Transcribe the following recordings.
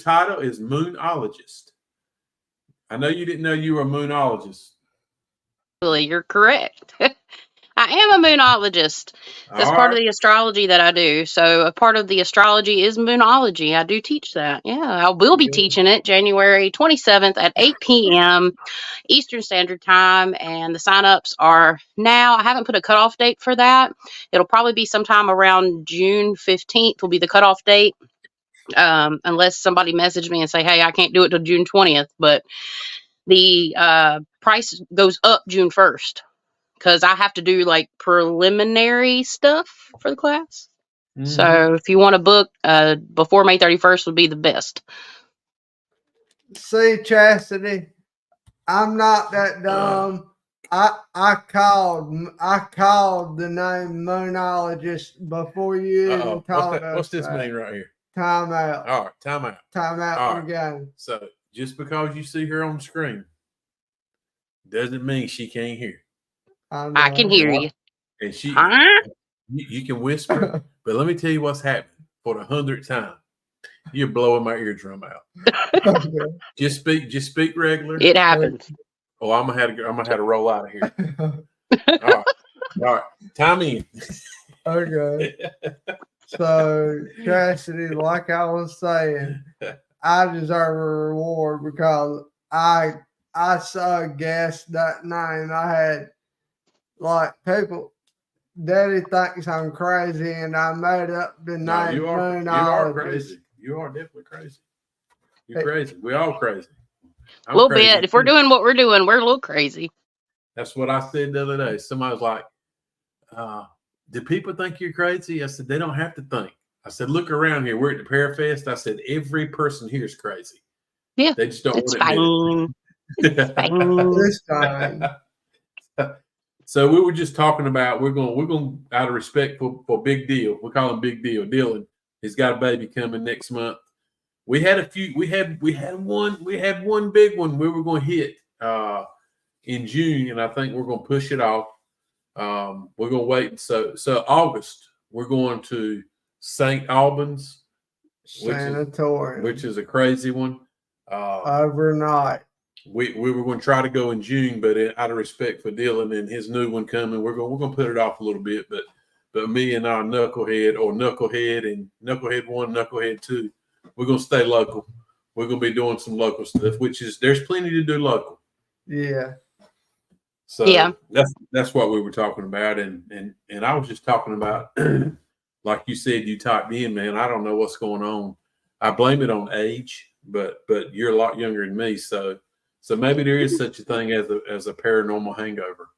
title is moonologist. I know you didn't know you were a moonologist. You're correct. I am a moonologist. That's All part of right. the astrology that I do. So a part of the astrology is moonology. I do teach that. Yeah, I will be teaching it January 27th at 8 p.m. Eastern Standard Time. And the signups are now. I haven't put a cutoff date for that. It'll probably be sometime around June 15th will be the cutoff date. Unless somebody messaged me and say, hey, I can't do it till June 20th. But the price goes up June 1st. Because I have to do like preliminary stuff for the class. Mm-hmm. So if you want to book before May 31st would be the best. See, Chastity, I'm not that dumb. I called the name moonologist before you even called us. What's this mean right here? Time out. All right, time out. Time out. All We're going. So just because you see her on the screen doesn't mean she can't hear. I can hear you. And you can whisper, but let me tell you what's happening for the 100th time. You're blowing my eardrum out. Just speak regular. It happens. Oh, I'm gonna have to roll out of here. All right. Time in. Okay. So, Cassidy, like I was saying, I deserve a reward because I saw guessed that name. I had like people. Daddy thinks I'm crazy, and I made up the name. You are crazy. You are definitely crazy. You're crazy. We all crazy. A little bit. If we're doing what we're doing, we're a little crazy. That's what I said the other day. Somebody was like, do people think you're crazy? I said, they don't have to think. I said, look around here. We're at the Parafest. I said, every person here is crazy. Yeah. They just don't want to admit it. It's fine. So we were just talking about we're going out of respect for Big Deal. We call him Big Deal. Dylan. He's got a baby coming next month. We had one big one we were going to hit in June, and I think we're going to push it off. We're going to wait. So August, we're going to St. Albans Sanatorium, which is a crazy one. Overnight. We were going to try to go in June, but out of respect for Dylan and his new one coming, we're going to put it off a little bit. But me and our Knucklehead and Knucklehead 1, Knucklehead 2, we're going to stay local. We're going to be doing some local stuff, there's plenty to do local. Yeah. So that's what we were talking about, and I was just talking about, like you said, you typed in, man. I don't know what's going on. I blame it on age, but you're a lot younger than me, so maybe there is such a thing as a paranormal hangover.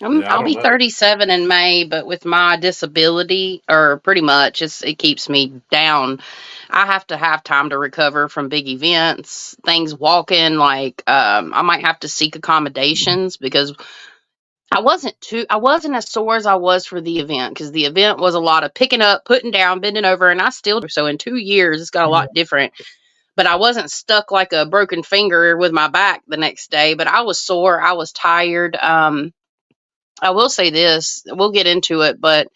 I'll be 37 in May, but with my disability, or pretty much, it keeps me down. I have to have time to recover from big events, things walking. Like I might have to seek accommodations because I wasn't as sore as I was for the event, because the event was a lot of picking up, putting down, bending over, and I still do. So in 2 years, it's got a lot different. But I wasn't stuck like a broken finger with my back the next day. But I was sore. I was tired. I will say this, we'll get into it, but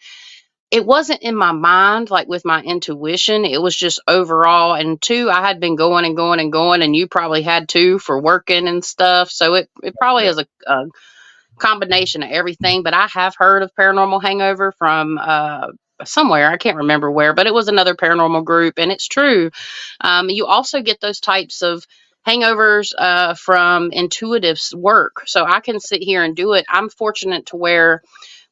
it wasn't in my mind, like with my intuition. It was just overall. And 2, I had been going and going and going, and you probably had too for working and stuff. So it probably is a combination of everything. But I have heard of Paranormal Hangover from somewhere. I can't remember where, but it was another paranormal group, and it's true. You also get those types of hangovers from intuitive work. So I can sit here and do it. I'm fortunate to where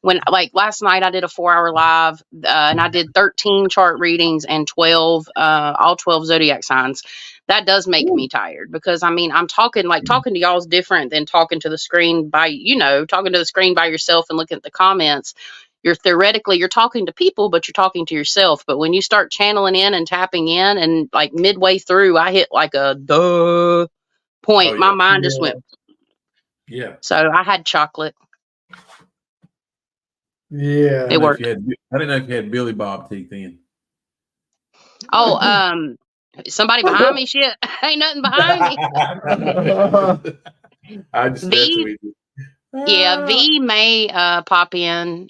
like last night I did a 4-hour live and I did 13 chart readings and all 12 zodiac signs. That does make me tired because I'm talking to y'all is different than talking to the screen talking to the screen by yourself and looking at the comments. You're talking to people, but you're talking to yourself. But when you start channeling in and tapping in, and like midway through, I hit like a duh point. Oh, yeah. My mind just went. Yeah. So I had chocolate. Yeah. It worked. I didn't know if you had Billy Bob teeth in. Oh, somebody behind me? Shit, ain't nothing behind me. I just messed with you. Yeah, V may pop in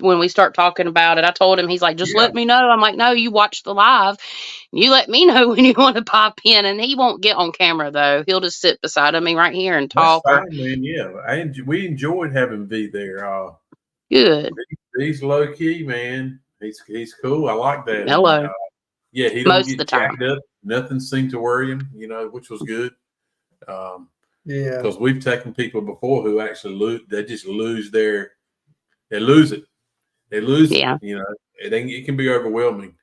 when we start talking about it. I told him, he's like, just let me know. I'm like, no, you watch the live. You let me know when you want to pop in. And he won't get on camera though. He'll just sit beside me right here and talk. That's fine, man. Yeah, we enjoyed having V there. Good. He's low key, man. He's cool. I like that. Hello. And, yeah, he Most don't of the get time. jacked up. Nothing seemed to worry him, which was good. Yeah. Because we've taken people before who actually lose. They just lose they lose it. They lose Yeah. it. It can be overwhelming.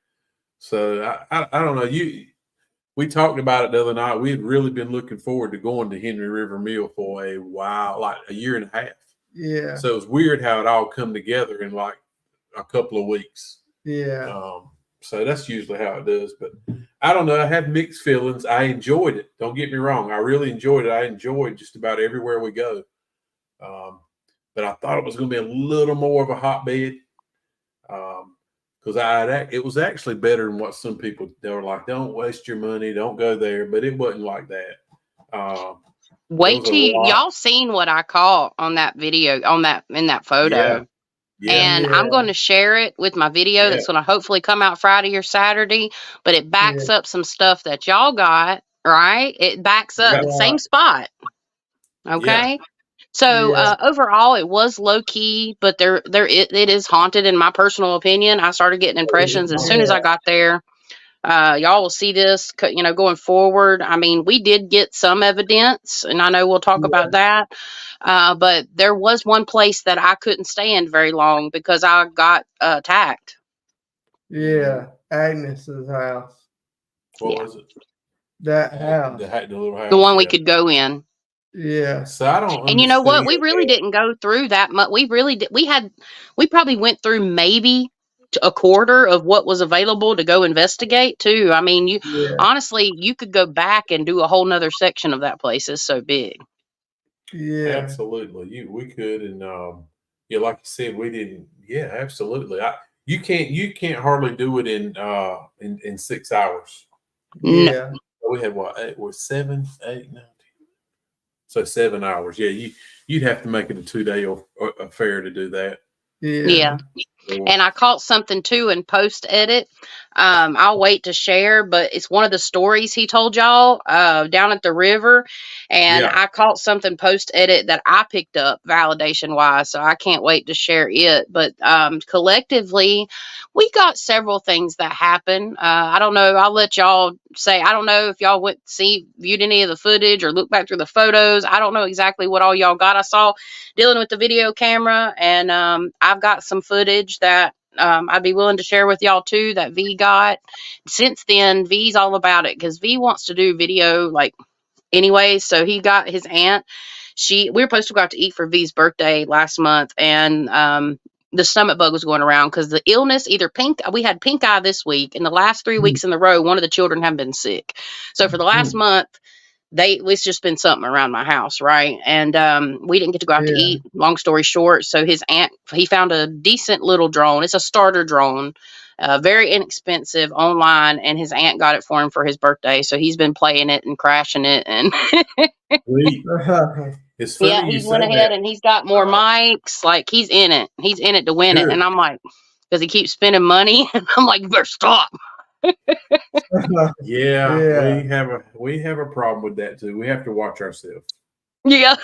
So I don't know. We talked about it the other night. We had really been looking forward to going to Henry River Mill for a while, like a year and a half. Yeah. So it was weird how it all come together in like a couple of weeks. Yeah. So that's usually how it does. But I don't know. I have mixed feelings. I enjoyed it. Don't get me wrong. I really enjoyed it. I enjoyed just about everywhere we go. But I thought it was going to be a little more of a hotbed. Because it was actually better than what some people, they were like, don't waste your money, don't go there. But it wasn't like that. Wait till y'all seen what I caught on that video, in that photo. Yeah. And I'm going to share it with my video that's going to hopefully come out Friday or Saturday, but it backs up some stuff that y'all got, right? It backs up the same spot. Okay. Yeah. So overall, it was low key, but it is haunted in my personal opinion. I started getting impressions as soon as I got there. Y'all will see this, going forward. I mean, we did get some evidence, and I know we'll talk about that. But there was one place that I couldn't stand very long because I got attacked. Yeah, Agnes's house. What was it? That house. The little house. The one we could go in. Yeah. So I don't. And you know what? We really didn't go through that much. We really did. We probably went through maybe a quarter of what was available to go investigate too. I mean, honestly, you could go back and do a whole nother section of that place. It's so big. Yeah, absolutely. We could, and like you said, we didn't. Yeah, absolutely. You can't hardly do it in 6 hours. Yeah. We had what? We're 7, 8, 9, 10. So 7 hours. Yeah, you'd have to make it a 2-day affair to do that. Yeah. And I caught something too in post edit. I'll wait to share, but it's one of the stories he told y'all down at the river. And I caught something post edit that I picked up validation wise. So I can't wait to share it. But collectively, we got several things that happen. I don't know. I'll let y'all say. I don't know if y'all viewed any of the footage or looked back through the photos. I don't know exactly what all y'all got. I saw dealing with the video camera, and I've got some footage that I'd be willing to share with y'all too that V got. Since then, V's all about it because V wants to do video anyway. So he got his aunt. We were supposed to go out to eat for V's birthday last month, and the stomach bug was going around because the illness, we had pink eye this week, and the last 3 weeks in a row, one of the children have been sick. So for the last month, it's just been something around my house, right? And we didn't get to go out to eat, long story short. So his aunt, he found a decent little drone. It's a starter drone, very inexpensive online, and his aunt got it for him for his birthday. So he's been playing it and crashing it. And it's funny. Yeah, he went ahead and he's got more mics. Like he's in it. He's in it to win it. And I'm like, because he keeps spending money. And I'm like, you better stop. We have a problem with that too. We have to watch ourselves. Yeah.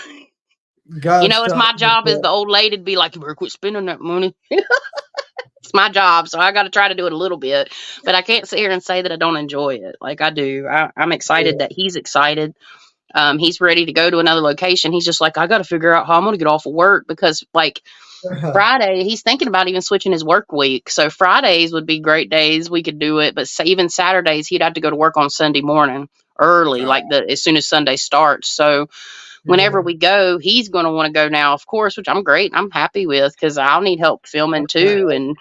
It's my job as the old lady to be like, you better quit spending that money. It's my job, so I got to try to do it a little bit, but I can't sit here and say that I don't enjoy it. Like I do. I'm excited that he's excited. He's ready to go to another location. He's just like, I got to figure out how I'm going to get off of work because Friday, he's thinking about even switching his work week. So Fridays would be great days. We could do it. But even Saturdays, he'd have to go to work on Sunday morning early, as soon as Sunday starts. So whenever we go, he's going to want to go now, of course, which I'm great. I'm happy with because I'll need help filming too. And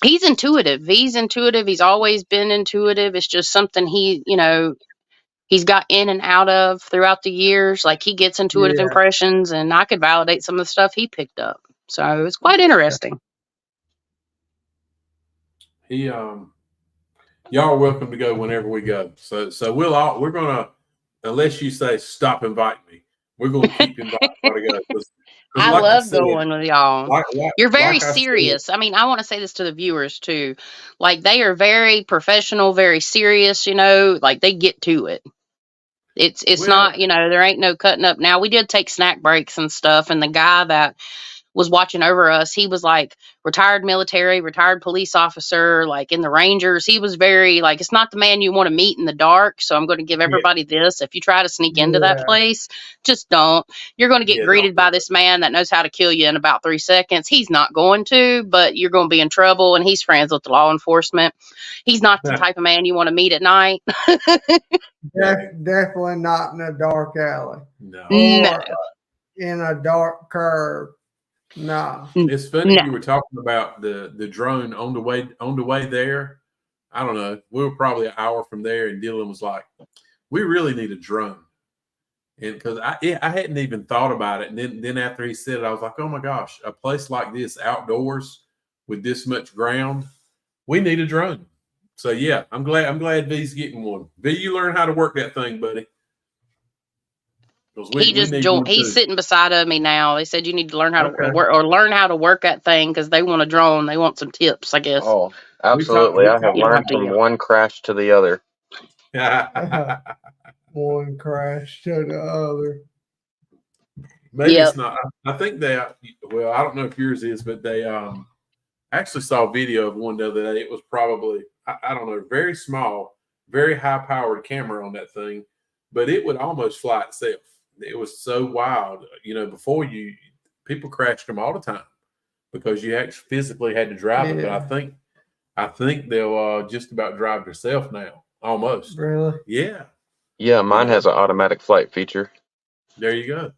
he's intuitive. He's intuitive. He's always been intuitive. It's just something he's got in and out of throughout the years. Like he gets intuitive impressions, and I could validate some of the stuff he picked up. So it's quite interesting. Y'all are welcome to go whenever we go. So we're gonna, unless you say stop inviting me, We're going to keep inviting everybody to go. 'Cause I like love said, going with y'all. like You're very I said, serious. I mean, I want to say this to the viewers too. Like they are very professional, very serious, like they get to it. It's well, not, there ain't no cutting up. Now we did take snack breaks and stuff, and the guy that was watching over us, he was like retired military, retired police officer, like in the Rangers. He was very like, it's not the man you want to meet in the dark. So I'm going to give yeah, everybody this. If you try to sneak into that Yeah. place, just don't. You're going to get yeah, greeted by this man that knows how to kill you in about 3 seconds. He's not going to, but you're going to be in trouble. And he's friends with the law enforcement. He's not the type of man you want to meet at night. Definitely not in a dark alley no. No. or in a dark curve. No. It's funny No. you were talking about the drone on the way there. I don't know. We were probably an hour from there, and Dylan was like, "We really need a drone," and because I hadn't even thought about it, and then after he said it, I was like, "Oh my gosh, a place like this outdoors with this much ground, we need a drone." So yeah, I'm glad V's getting one. V, you learn how to work that thing, buddy. 'Cause He just need joined. one He's too. sitting beside of me now. They said you need to learn how to Okay. work or learn how to work that thing because they want a drone. They want some tips, I guess. Oh, absolutely. I have Yeah, learned do from you? one crash to the other. One crash to the other. Maybe Yep. it's not. I think they. Well, I don't know if yours is, but they actually saw a video of one the other day. It was probably I don't know, very small, very high powered camera on that thing, but it would almost fly itself. It was so wild. Before people crashed them all the time because you actually physically had to drive it. Yeah. But I think they'll just about drive themselves now, almost. Really? Yeah. Yeah, mine has an automatic flight feature. There you go.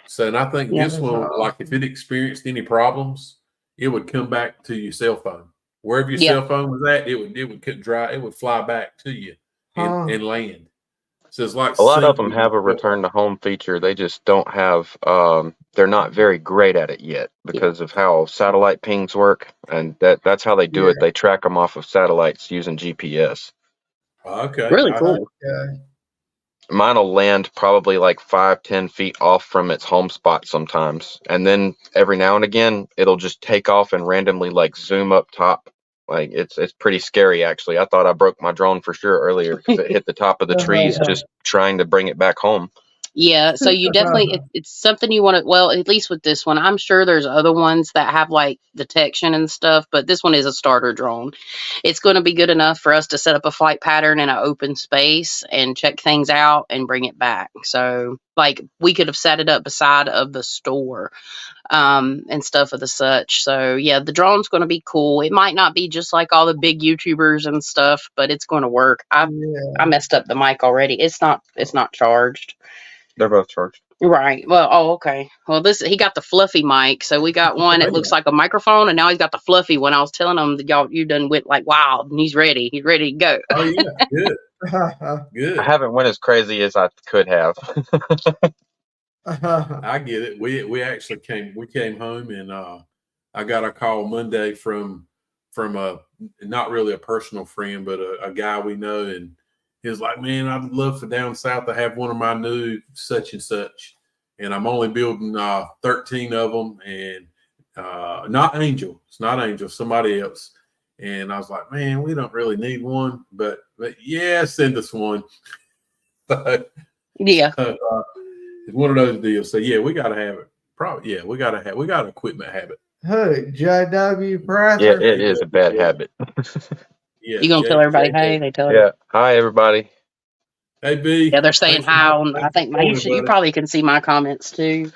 So, and I think Yeah. this one, like if it experienced any problems, it would come back to your cell phone. Wherever your Yeah. cell phone was at, it would fly back to you and land. So it's like A lot of them syncing. have a return to home feature. They just don't have, they're not very great at it yet because of how satellite pings work. And that's how they do it. They track them off of satellites using GPS. Okay. Really cool. Okay. Mine will land probably like 5-10 feet off from its home spot sometimes. And then every now and again, it'll just take off and randomly like zoom up top. Like it's pretty scary, actually. I thought I broke my drone for sure earlier because it hit the top of the trees just trying to bring it back home. Yeah, so you definitely it's something you want to, well, at least with this one. I'm sure there's other ones that have like detection and stuff, but this one is a starter drone. It's going to be good enough for us to set up a flight pattern in an open space and check things out and bring it back. So like we could have set it up beside of the store and stuff of the such. So yeah, the drone's going to be cool. It might not be just like all the big YouTubers and stuff, but it's going to work. I messed up the mic already. It's not charged. They're both charged. Right. Well, okay. Well, he got the fluffy mic. So we got one that looks like a microphone, and now he's got the fluffy one. I was telling him that you done went like wild, and he's ready. He's ready to go. Oh yeah, good, good. I haven't went as crazy as I could have. I get it. We actually came home, and I got a call Monday from a not really a personal friend, but a guy we know, and he was like, "Man, I'd love for down south to have one of my new such and such, and I'm only building 13 of them, and not Angel. It's not Angel, somebody else." And I was like, "Man, we don't really need one, but yeah, send us one." Yeah. It's one of those deals. So yeah, we got to have it. Probably, yeah, we got an equipment habit. Who? J.W. Prather? Yeah, it is a bad habit. Yeah. You gonna tell everybody hey? They tell Yeah. Hi, everybody. Hey, B. Yeah, they're saying hi. I think you probably can see my comments too.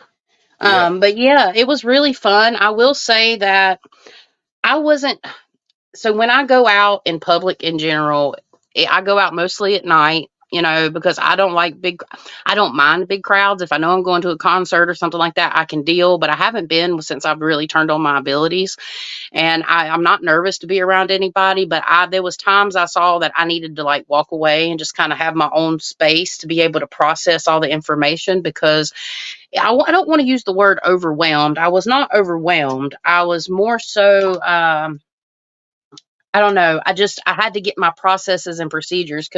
Yeah. But yeah, it was really fun. I will say that I wasn't. So when I go out in public in general, I go out mostly at night. Because I don't mind big crowds. If I know I'm going to a concert or something like that, I can deal, but I haven't been since I've really turned on my abilities. And I'm not nervous to be around anybody, but there was times I saw that I needed to like walk away and just kind of have my own space to be able to process all the information because I don't want to use the word overwhelmed. I was not overwhelmed. I was more so, I don't know. I had to get my processes and procedures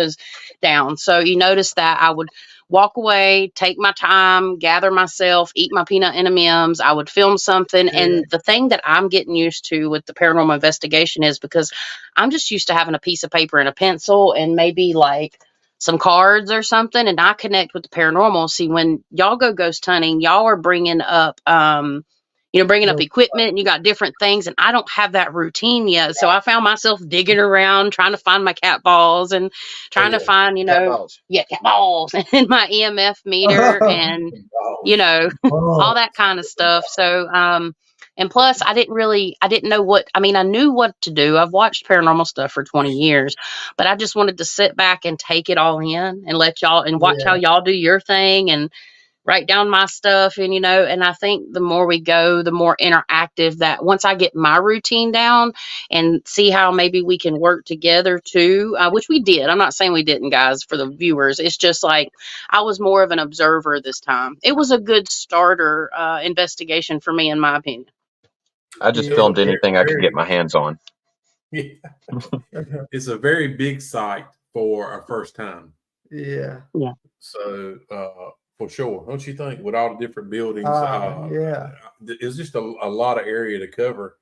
down. So you notice that I would walk away, take my time, gather myself, eat my peanut M&Ms. I would film something. Yeah. And the thing that I'm getting used to with the paranormal investigation is because I'm just used to having a piece of paper and a pencil and maybe like some cards or something. And I connect with the paranormal. See, when y'all go ghost hunting, y'all are bringing up, bringing up No. equipment and you got different things. And I don't have that routine yet. So I found myself digging around, trying to find my cat balls and trying to find, Cat balls. cat balls and my EMF meter and, all that kind of stuff. So, and plus I didn't know I knew what to do. I've watched paranormal stuff for 20 years, but I just wanted to sit back and take it all in and let y'all and watch how y'all do your thing and write down my stuff. And, and I think the more we go, the more interactive that once I get my routine down and see how maybe we can work together too, which we did. I'm not saying we didn't, guys, for the viewers. It's just like I was more of an observer this time. It was a good starter investigation for me, in my opinion. I just Yeah. filmed anything I could get my hands on. Yeah. It's a very big site for a first time. Yeah. So, for sure, don't you think? With all the different buildings, Yeah. it's just a lot of area to cover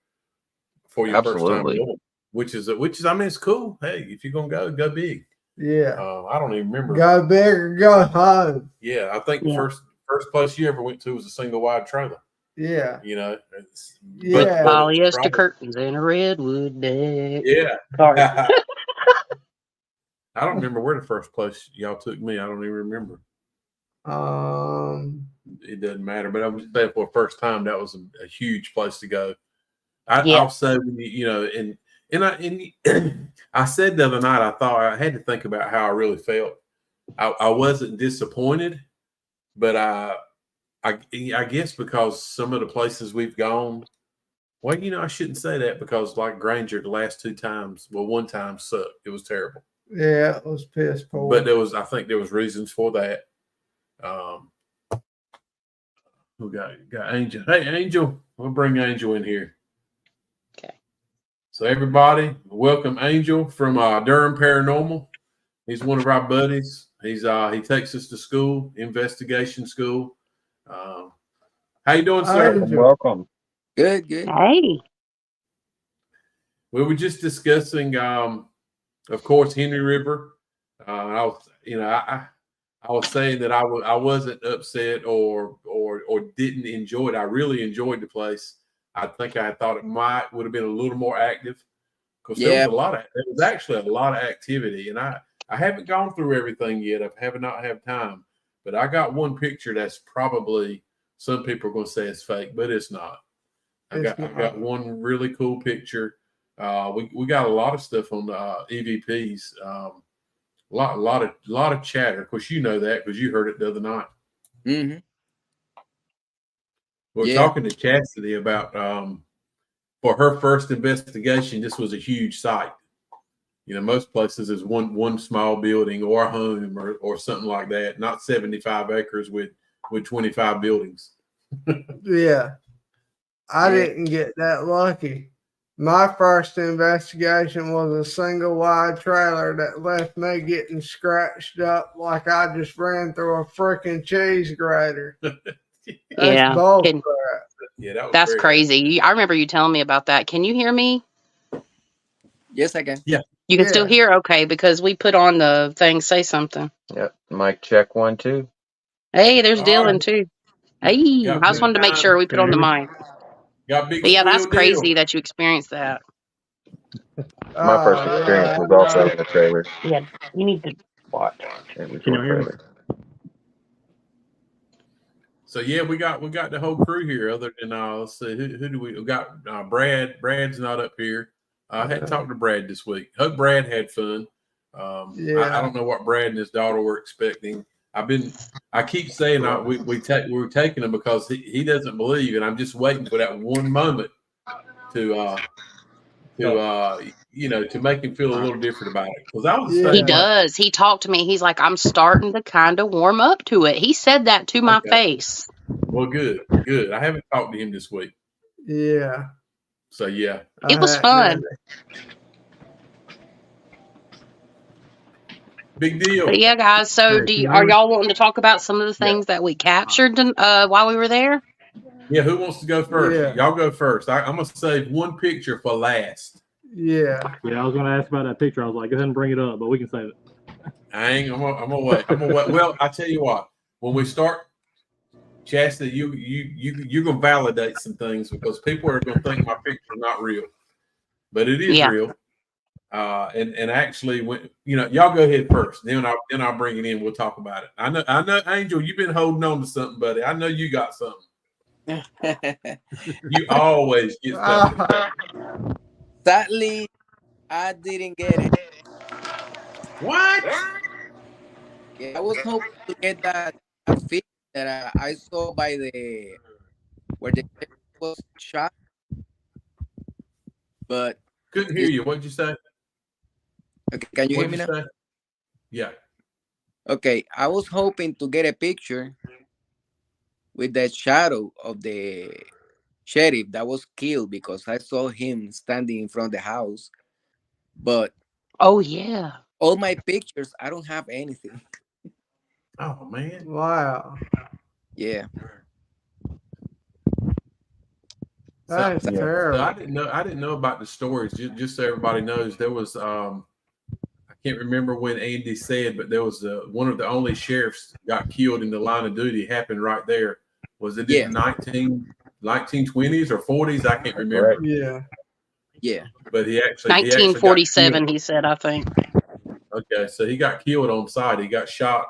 for your first time Absolutely. going, which is it's cool. Hey, if you're gonna go big. Yeah. I don't even remember. Go big or go home. Yeah, I think the first place you ever went to was a single wide trailer. Yeah. Yeah. Polyester curtains and a redwood deck. Yeah. Sorry. I don't remember where the first place y'all took me. I don't even remember. It doesn't matter, but I was saying for the first time that was a huge place to go. I'll say, I said the other night I thought I had to think about how I really felt. I wasn't disappointed, but I guess because some of the places we've gone, well, I shouldn't say that because like Granger the last two times, one time sucked. It was terrible. Yeah, it was piss poor. But I think there was reasons for that. We got Angel. Hey, Angel, we'll bring Angel in here. Okay. So everybody, welcome Angel from Durham Paranormal. He's one of our buddies. He takes us to school, investigation school. How you doing, sir? Welcome. Good. Hey. We were just discussing, of course, Henry River. I was saying that I wasn't upset or didn't enjoy it. I really enjoyed the place. I think I thought it would have been a little more active because there was actually a lot of activity, and I haven't gone through everything yet. I have not had time, but I got one picture that's probably some people are going to say it's fake, but it's not. I got one really cool picture. We got a lot of stuff on the EVPs. A lot of chatter. Of course, you know that because you heard it the other night. Mm-hmm. We're talking to Chastity about for her first investigation. This was a huge site. Most places is one small building or a home or something like that. Not 75 acres with 25 buildings. Yeah, I didn't get that lucky. My first investigation was a single wide trailer that left me getting scratched up like I just ran through a freaking cheese grater. That's bull crap. Yeah, that's crazy. I remember you telling me about that. Can you hear me? Yes, I can. Yeah. You can still hear? Okay, because we put on the thing, say something. Yep. Mic check 1, 2. Hey, there's Dylan right. too. Hey, I just wanted to make sure we put on the mic. But yeah, that's crazy that you experienced that. My first experience was also in the trailer. Yeah, you need to watch. It was your trailer. So yeah, we got the whole crew here. Other than let's see, who do we got? Brad. Brad's not up here. I had talked to Brad this week. Hope Brad had fun. I don't know what Brad and his daughter were expecting. I keep saying we're taking him because he doesn't believe, and I'm just waiting for that one moment to make him feel a little different about it. Because I was He does. He talked to me. He's like, I'm starting to kind of warm up to it. He said that to my face. Well, good. I haven't talked to him this week. Yeah. So yeah, it was fun. Big deal. But yeah, guys. So, Hey, are y'all wanting to talk about some of the Yeah. things that we captured while we were there? Yeah, who wants to go first? Yeah. Y'all go first. I'm gonna save one picture for last. Yeah. Yeah, I was gonna ask about that picture. I was like, go ahead and bring it up, but we can save it. I'm gonna wait. Well, I tell you what. When we start, Chastity, you're gonna validate some things because people are gonna think my picture's not real, but it is Yeah. real. And actually, when y'all go ahead first, then I'll bring it in. We'll talk about it. I know, Angel, you've been holding on to something, buddy. I know you got something. You always get stuff. Sadly, I didn't get it. What? Yeah, I was hoping to get that film that I saw by the where the sheriff was shot, but Couldn't hear you. What'd you say? okay, can you hear What'd me you now? say? Yeah. Okay, I was hoping to get a picture with the shadow of the sheriff that was killed because I saw him standing in front of the house. But Oh yeah. all my pictures, I don't have anything. Oh man. Wow. Yeah. That's So terrible. I didn't know about the stories. Just so everybody knows, there was I can't remember when Andy said, but there was one of the only sheriffs got killed in the line of duty. Happened right there. Was it in 1920s or 40s? I can't remember. Yeah. Yeah. But he actually got 1947, killed. he said, I think. Okay, so he got killed on site. He got shot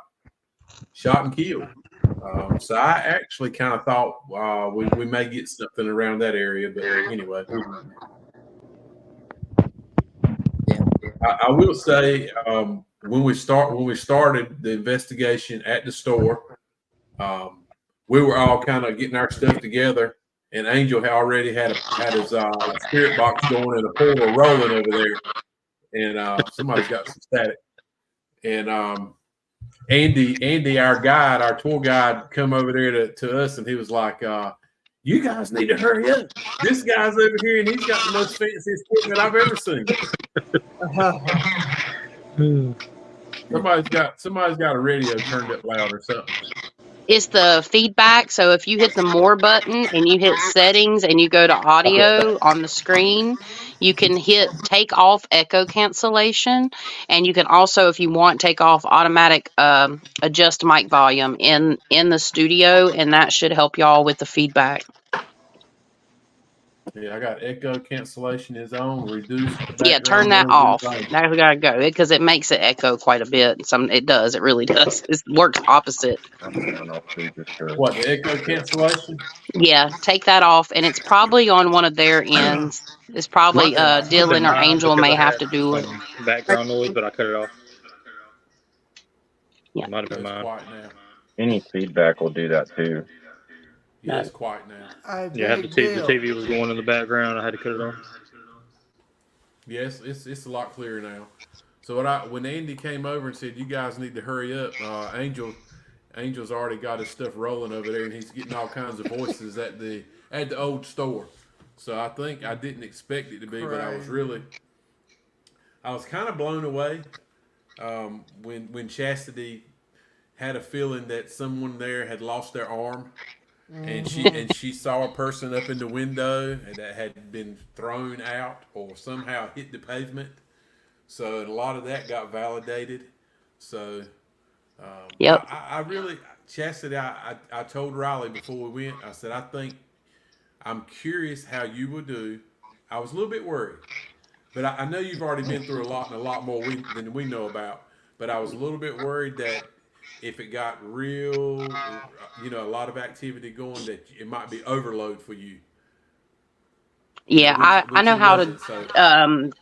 and killed. So I actually kind of thought we may get something around that area, but anyway. Yeah. I will say when we started the investigation at the store, we were all kind of getting our stuff together, and Angel had already had his spirit box going and a portal rolling over there, and somebody's got some static, and Andy, our guide, our tour guide, come over there to us, and he was like, "You guys need to hurry up. This guy's over here, and he's got the most fancy equipment I've ever seen." Somebody's got a radio turned up loud or something. It's the feedback. So if you hit the more button and you hit settings and you go to audio on the screen, you can hit take off echo cancellation. And you can also, if you want, take off automatic adjust mic volume in the studio. And that should help y'all with the feedback. Yeah, I got echo cancellation is on. Reduce. Yeah, turn that off. Now we gotta go because it makes it echo quite a bit. It does. It really does. It works opposite. What, the echo cancellation? Yeah, take that off, and it's probably on one of their ends. It's probably Dylan or Angel may have to do it. Background noise, but I cut it off. Yeah. Might have It's been mine. quiet now. Any feedback will do that too. Yeah, it's quiet now. Yeah, the TV was going in the background. I had to cut it off. Yes, it's a lot clearer now. So when Andy came over and said, "You guys need to hurry up," Angel's already got his stuff rolling over there, and he's getting all kinds of voices at the old store. So I think I didn't expect it to be, but I was kind of blown away when Chastity had a feeling that someone there had lost their arm. And she saw a person up in the window that had been thrown out or somehow hit the pavement. So a lot of that got validated. So Yep. I really, Chastity, I told Riley before we went, I said, I'm curious how you will do. I was a little bit worried, but I know you've already been through a lot and a lot more than we know about. But I was a little bit worried that if it got real, a lot of activity going, that it might be overload for you. Yeah, I know how to.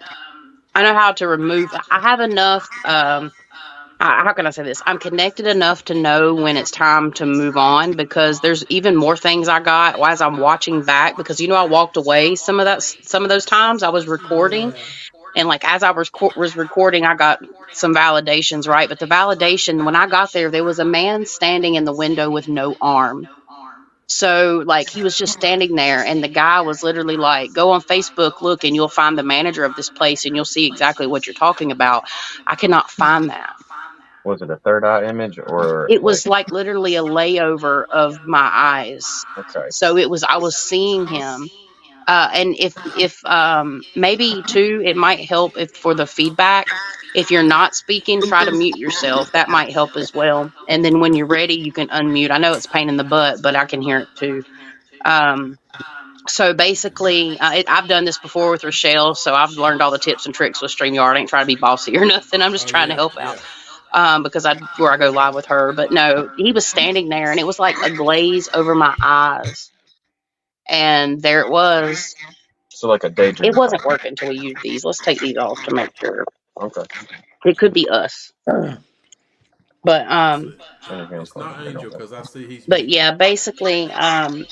I know how to remove. I have enough. How can I say this? I'm connected enough to know when it's time to move on because there's even more things I got as I'm watching back because I walked away some of those times I was recording. And like as I was recording, I got some validations, right? But the validation, when I got there, there was a man standing in the window with no arm. So like he was just standing there, and the guy was literally like, "Go on Facebook, look, and you'll find the manager of this place, and you'll see exactly what you're talking about." I cannot find that. Was it a third eye image or It was like literally a layover of my eyes. okay? So I was seeing him. And if maybe too, it might help if for the feedback, if you're not speaking, try to mute yourself. That might help as well. And then when you're ready, you can unmute. I know it's pain in the butt, but I can hear it too. So basically, I've done this before with Rochelle, so I've learned all the tips and tricks with StreamYard. I ain't trying to be bossy or nothing. I'm just trying to help out. Because where I go live with her. But no, he was standing there and it was like a glaze over my eyes. And there it was. So like a daydream. It wasn't working until we used these. Let's take these off to make sure. Okay. It could be us. But It's not Angel because I see he's. but yeah, basically,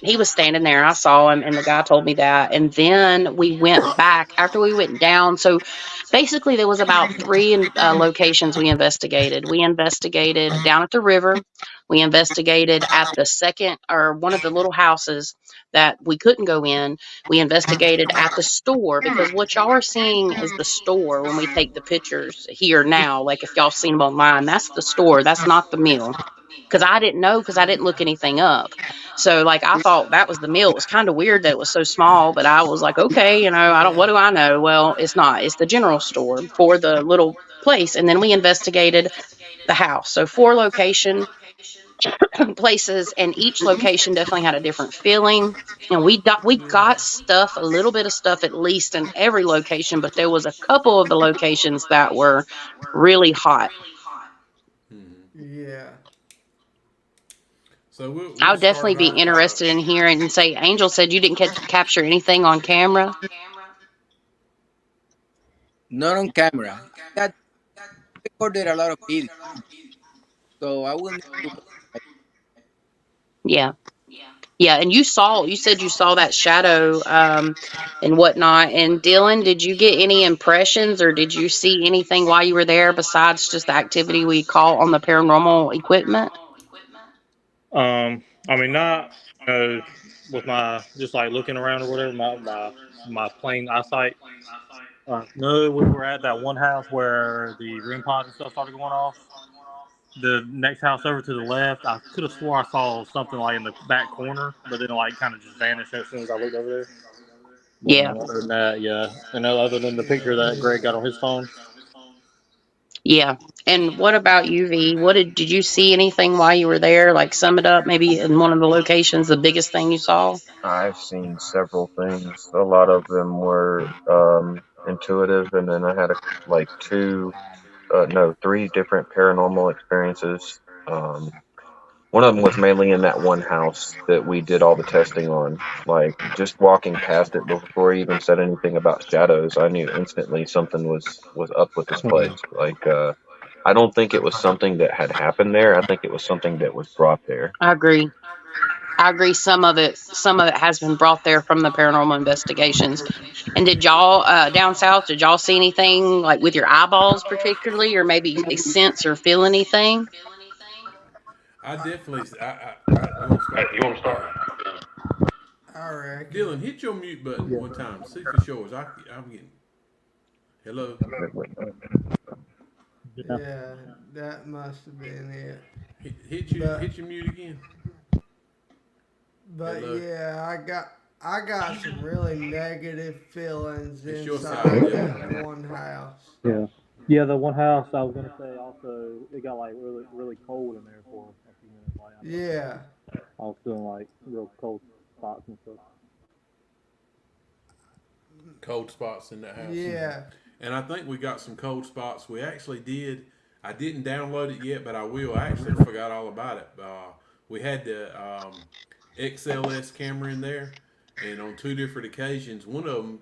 he was standing there. I saw him, and the guy told me that. And then we went back after we went down. So basically, there was about 3 locations we investigated. We investigated down at the river. We investigated at the second or one of the little houses that we couldn't go in. We investigated at the store because what y'all are seeing is the store when we take the pictures here now. Like if y'all seen them online, that's the store. That's not the mill. Because I didn't know because I didn't look anything up. So like I thought that was the mill. It was kind of weird that it was so small, but I was like, okay, what do I know? Well, it's not. It's the general store for the little place. And then we investigated the house. So 4 location places, and each location definitely had a different feeling. And we got stuff, a little bit of stuff at least in every location, but there was a couple of the locations that were really hot. Yeah. So we'll I would definitely start be interested in hearing and say, Angel said you didn't capture anything on camera. Not on camera. I recorded a lot of videos, so I will need to. Yeah. Yeah, and you said you saw that shadow and whatnot. And Dylan, did you get any impressions or did you see anything while you were there besides just the activity we call on the paranormal equipment? I mean, not with my just like looking around or whatever. My plain eyesight. No, we were at that one house where the REM pods and stuff started going off. The next house over to the left, I could have swore I saw something like in the back corner, but then like kind of just vanished as soon as I looked over there. Yeah. Other than that, yeah. And other than the picture that Greg got on his phone. Yeah. And what about you, V? What did you see anything while you were there? Like sum it up, maybe in one of the locations, the biggest thing you saw? I've seen several things. A lot of them were intuitive, and then I had three different paranormal experiences. One of them was mainly in that one house that we did all the testing on. Like just walking past it before I even said anything about shadows, I knew instantly something was up with this place. Like I don't think it was something that had happened there. I think it was something that was brought there. I agree. Some of it has been brought there from the paranormal investigations. And did y'all down south, did y'all see anything like with your eyeballs particularly, or maybe sense or feel anything? I definitely. You want to start? All right. Dylan, hit your mute button one time. See if it shows. I'm getting. Hello. Yeah, that must have been it. Hit your mute again. But Hello. yeah, I got some really negative feelings It's your inside side, that one house. Yeah. Yeah, the one house I was gonna say also it got like really really cold in there for a few minutes. Like Yeah. I was feeling like real cold spots and stuff. Cold spots in that house. Yeah. And I think we got some cold spots. We actually did. I didn't download it yet, but I will. I actually forgot all about it. We had the XLS camera in there, and on 2 different occasions, one of them,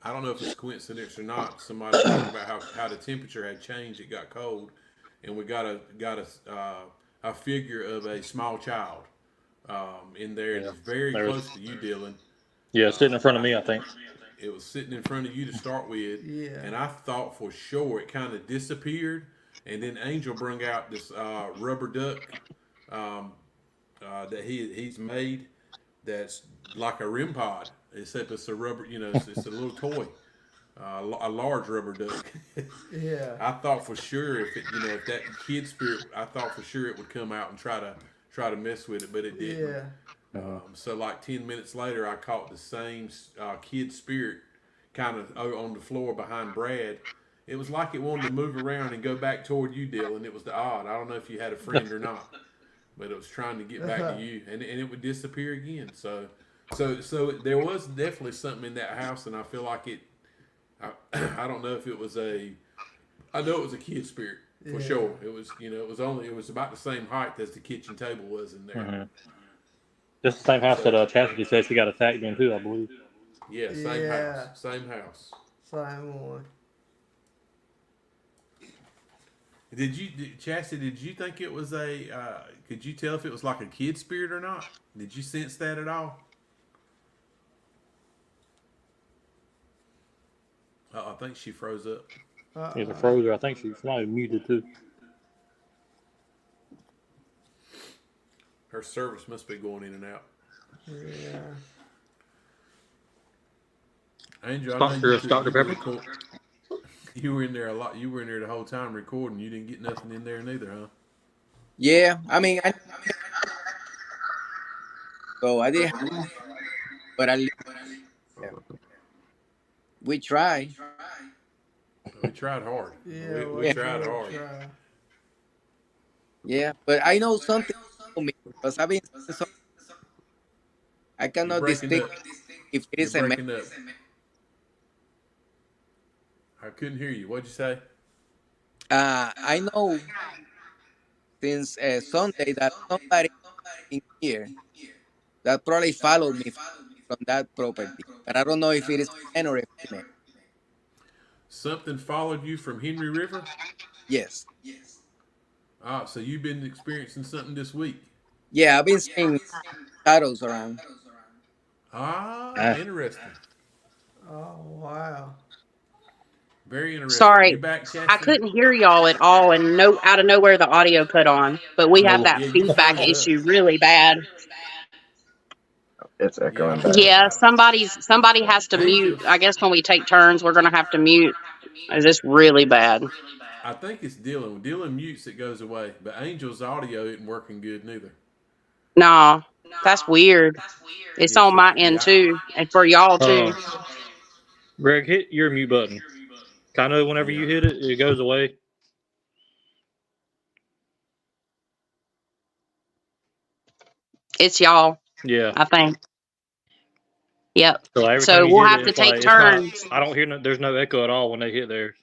I don't know if it's coincidence or not, somebody talking about how the temperature had changed. It got cold, and we got a figure of a small child in there, and it's very close to you, Dylan. Yeah, sitting in front of me, I think. It was sitting in front of you to start with, Yeah. and I thought for sure it kind of disappeared, and then Angel brought out this rubber duck that he's made that's like a REM pod, except it's a rubber, it's a little toy. a large rubber duck. Yeah. I thought for sure if it, if that kid spirit, I thought for sure it would come out and try to mess with it, but it didn't. Yeah. So like 10 minutes later, I caught the same kid spirit kind of on the floor behind Brad. It was like it wanted to move around and go back toward you, Dylan. It was the odd. I don't know if you had a friend or not, but it was trying to get back to you, and it would disappear again. So there was definitely something in that house, and I feel like it. I don't know if it was I know it was a kid spirit for sure. It was, it was about the same height as the kitchen table was in there. Mm-hmm. Just the same house that Chastity said she got attacked in too, I believe. Yeah, same house. Same house. Same one. Chastity, did you think it was could you tell if it was like a kid spirit or not? Did you sense that at all? I think she froze up. Either froze or I think she's not even muted too. Her service must be going in and out. Yeah. Angel, Dr. Pepper? You were in there a lot. You were in there the whole time recording. You didn't get nothing in there neither, huh? Yeah, I mean, I did, but we tried. We tried hard. Yeah. We tried hard. Yeah, but I know something about me because I've been. I cannot distinguish if it is You're a breaking up. I couldn't hear you. What'd you say? I know since Sunday that somebody in here that probably followed me from that property, but I don't know if it is a man or a female. Something followed you from Henry River? Yes. So you've been experiencing something this week? Yeah, I've been seeing shadows around. Interesting. Oh wow. Very interesting. Sorry, You back, Chastity? I couldn't hear y'all at all, and out of nowhere the audio cut on. But we have that feedback issue really bad. It's echoing Yeah. back. Yeah, somebody has to mute. I guess when we take turns, we're gonna have to mute. Is this really bad? I think it's Dylan. When Dylan mutes, it goes away. But Angel's audio isn't working good neither. No, that's weird. It's on my end too, and for y'all too. Greg, hit your mute button. Kind of whenever you hit it, it goes away. It's y'all. Yeah. I think. Yep. So, every So time you we'll hit have it, to it's take like, turns. I don't hear. There's no echo at all when they hit theirs.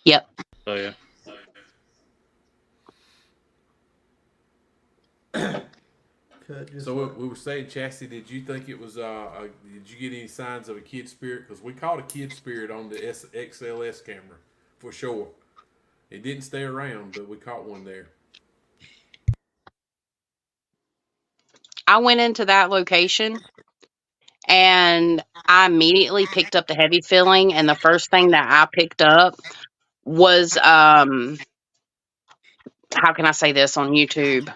Yep. So yeah. So we were saying, Chastity, did you think it was? Did you get any signs of a kid spirit? Because we caught a kid spirit on the XLS camera for sure. It didn't stay around, but we caught one there. I went into that location and I immediately picked up the heavy feeling, and the first thing that I picked up was how can I say this on YouTube?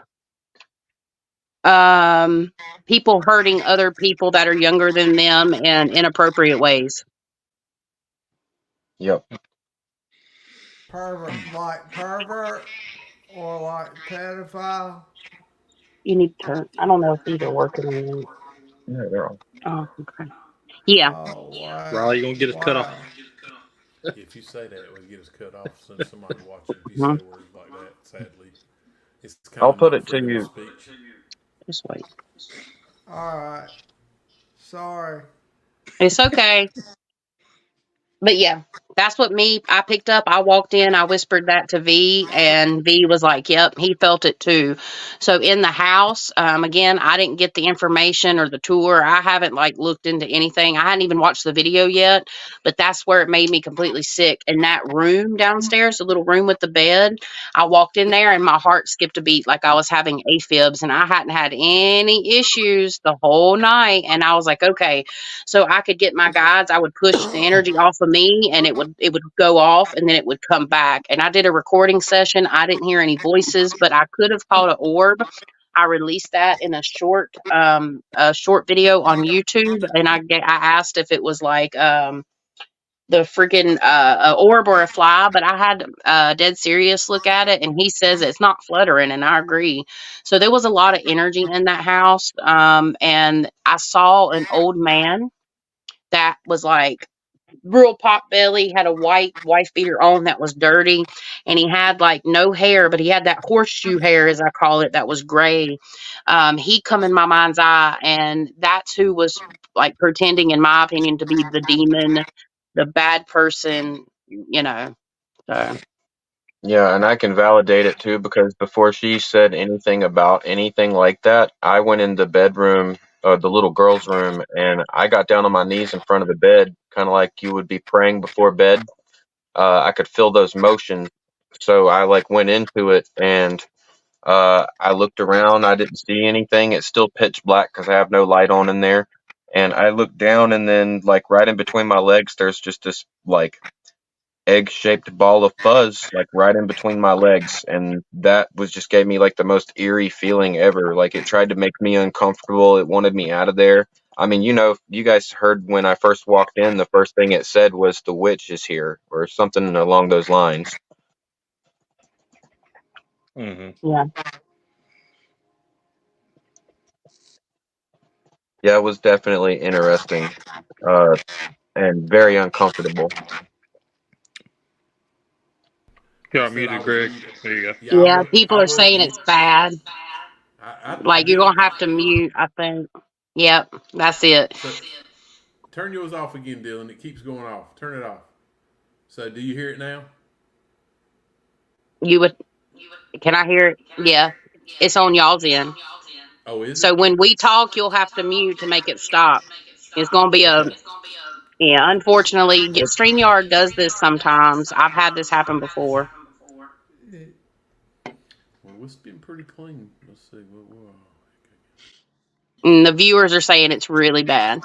People hurting other people that are younger than them in inappropriate ways. Yep. Pervert or like pedophile. You need to turn. I don't know if these are working or not. Yeah, they're all. Oh, okay. Yeah. Oh wow. Riley, you gonna get us cut off? If you say that, it would get us cut off. Since somebody watching, if you say words like that, sadly, it's kind I'll of put not it to freedom of you. speech. Just wait. All right. Sorry. It's okay. But yeah, that's what I picked up. I walked in, I whispered that to V, and V was like, yep, he felt it too. So in the house, again, I didn't get the information or the tour. I haven't looked into anything. I hadn't even watched the video yet, but that's where it made me completely sick. In that room downstairs, the little room with the bed, I walked in there and my heart skipped a beat like I was having AFibs, and I hadn't had any issues the whole night. And I was like, okay, so I could get my guides. I would push the energy off of me and it would go off and then it would come back. And I did a recording session. I didn't hear any voices, but I could have caught an orb. I released that in a short video on YouTube, and I asked if it was freaking a orb or a fly, but I had Dead Serious look at it, and he says it's not fluttering, and I agree. So there was a lot of energy in that house, and I saw an old man that was like real pot belly, had a white wife beater on that was dirty, and he had like no hair, but he had that horseshoe hair, as I call it, that was gray. He come in my mind's eye, and that's who was like pretending, in my opinion, to be the demon, the bad person, you know. So Yeah, and I can validate it too because before she said anything about anything like that, I went in the bedroom, the little girl's room, and I got down on my knees in front of the bed, kind of like you would be praying before bed. I could feel those motions, so I like went into it, and I looked around. I didn't see anything. It's still pitch black because I have no light on in there. And I looked down, and then like right in between my legs, there's just this like egg-shaped ball of fuzz like right in between my legs, and that was just gave me like the most eerie feeling ever. Like it tried to make me uncomfortable. It wanted me out of there. I mean, you guys heard when I first walked in, the first thing it said was the witch is here or something along those lines. yeah. Yeah, it was definitely interesting, and very uncomfortable. You're Said I muted, was Greg. muted. There you go. Yeah, I Yeah, was. people I are was saying muted. it's bad. I Like you're did. gonna have to mute, I think. Yep, that's it. So turn yours off again, Dylan. It keeps going off. Turn it off. So do you hear it now? You would Can I hear it? Yeah. It's on y'all's end. Oh, is So it? when we talk, you'll have to mute to make it stop. It's gonna be a Okay. Yeah, unfortunately, StreamYard does this sometimes. I've had this happen before. Well, it's been pretty clean. Let's see. Whoa. And the viewers are saying it's really bad.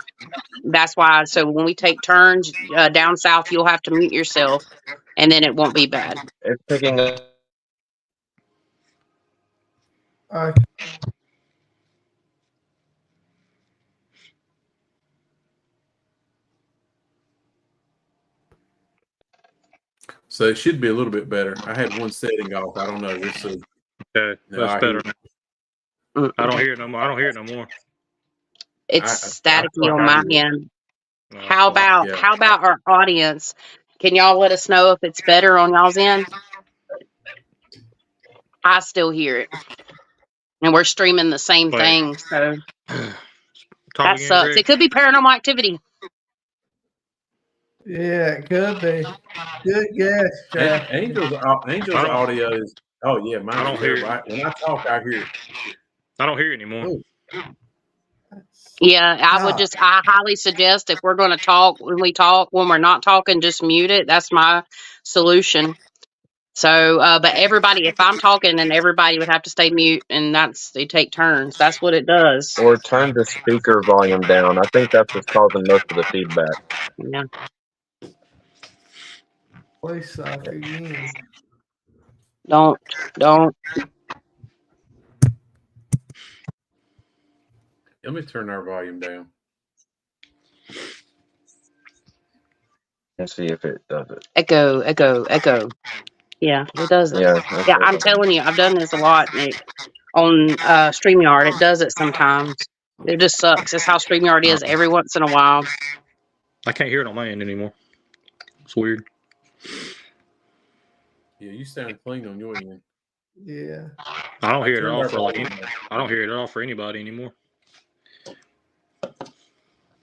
That's why. So when we take turns down south, you'll have to mute yourself, and then it won't be bad. It's picking up. So it should be a little bit better. I had one setting off. I don't know. We'll see. Okay, No, that's I better. Mm. I don't hear it no more. I don't hear it no more. It's I feel staticky like on I my hear it. end. No. How about Yeah. how about our audience? Can y'all let us know if it's better on y'all's end? I still hear it, and we're streaming the same Wait. thing, so Talk that again, sucks. Greg. It could be paranormal activity. Yeah, it could be. Good guess, Jeff. Angel's I don't- audio is. Oh yeah, mine. I don't hear it. Right. When I talk, I hear it. I don't hear it anymore. Oh. Yeah, I would No. I highly suggest if we're going to talk, when we're not talking, just mute it. That's my solution. So, but everybody, if I'm talking, then everybody would have to stay mute, and they take turns. That's what it does. Or turn the speaker volume down. I think that's what's causing most of the feedback. Yeah. We suck again. Don't. Let me turn our volume down. And see if it does it. Echo. Yeah, it does it. Yeah. Yeah, I'm telling you, I've done this a lot, Nick, on StreamYard. It does it sometimes. It just sucks. It's how StreamYard is every once in a while. I can't hear it on my end anymore. It's weird. Yeah, you sound clean on your end. Yeah. I don't hear it at Turn all our for like. volume down. I don't hear it at all for anybody anymore.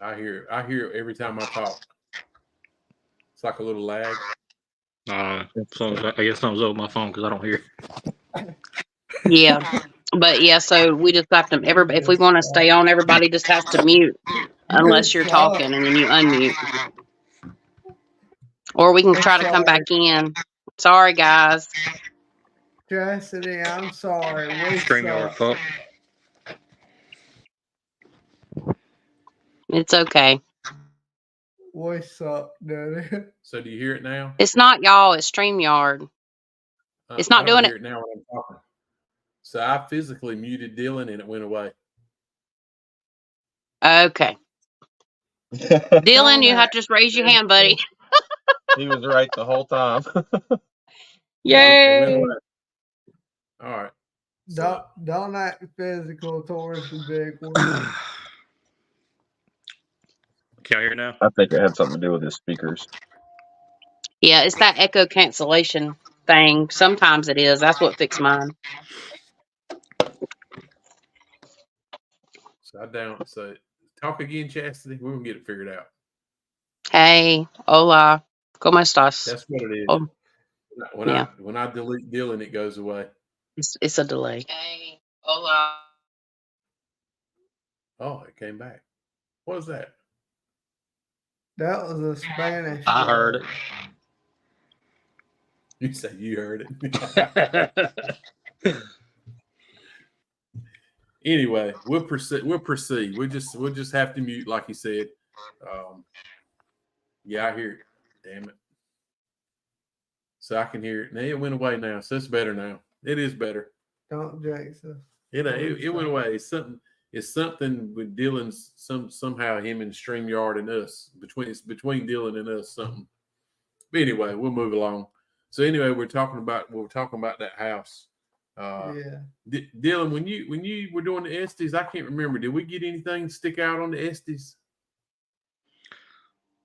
I hear it every time I talk. It's like a little lag. I guess something's up with my phone because I don't hear it. Yeah, but yeah, so we just have to. Everybody, if we want to stay on, everybody just has to mute unless you're talking, and then you unmute, or we can try to come back in. Sorry, guys. Chastity, I'm sorry. We StreamYard suck. fuck. It's okay. We suck, dude. So do you hear it now? It's not y'all. It's StreamYard. It's not I don't doing hear it now when I'm talking. So I physically muted Dylan and it went away. Okay. Dylan, you have to just raise your hand, buddy. He was right the whole time. It went Yay! away. All right. So, Don't act physical towards the big one. Can you hear now? I think it had something to do with his speakers. Yeah, it's that echo cancellation thing. Sometimes it is. That's what fixed mine. so talk again, Chastity. We're gonna get it figured out. Hey, hola, ¿cómo estás? That's what it is. Oh, yeah. When I delete Dylan, it goes away. It's a delay. Hey, hola. Oh, it came back. What was that? That was a Spanish. I heard word. You say you heard it. it. Anyway, we'll proceed. We'll We'll just have to mute, like you said. Yeah, I hear it. Damn it. So I can hear it. Now it went away now, so it's better now. It is better. Don't jinx us. It went away. It's something with Dylan's somehow him and StreamYard and us between Dylan and us something. But anyway, we'll move along. So anyway, we're talking about that house. Yeah. Dylan, when you were doing the Estes, I can't remember. Did we get anything stick out on the Estes?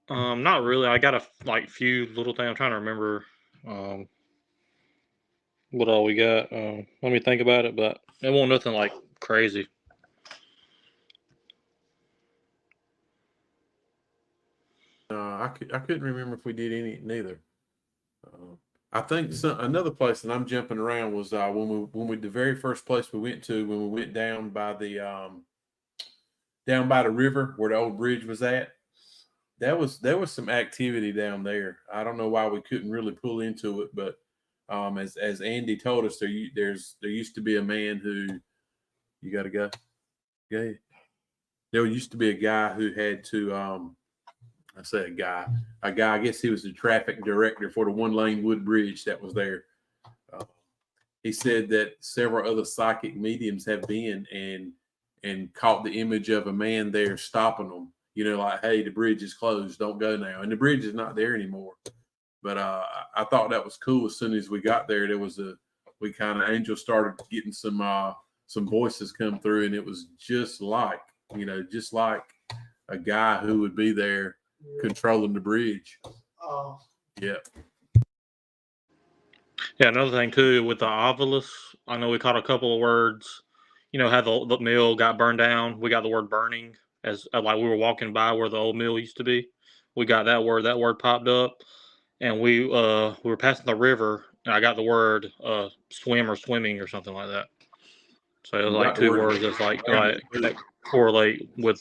Not really. I got a few little things. I'm trying to remember what all we got. Let me think about it, but it wasn't nothing like crazy. I couldn't remember if we did any neither. I think another place that I'm jumping around was when we the very first place we went to when we went down by the river where the old bridge was at. There was some activity down there. I don't know why we couldn't really pull into it, but as Andy told us, there used to be a man who you got to go. Go ahead. There used to be a guy who had to I say a guy. I guess he was the traffic director for the one-lane wood bridge that was there. He said that several other psychic mediums have been and caught the image of a man there stopping them. You know, like, hey, the bridge is closed. Don't go now. And the bridge is not there anymore. But I thought that was cool. As soon as we got there, Angel started getting some voices come through, and it was just like a guy who would be there controlling the bridge. Oh. Yeah. Yeah, another thing too with the Ovilus, I know we caught a couple of words. You know how the mill got burned down. We got the word burning as like we were walking by where the old mill used to be. We got that word. That word popped up, and we were passing the river, and I got the word swim or swimming or something like that. So it was like two words that's like that correlate with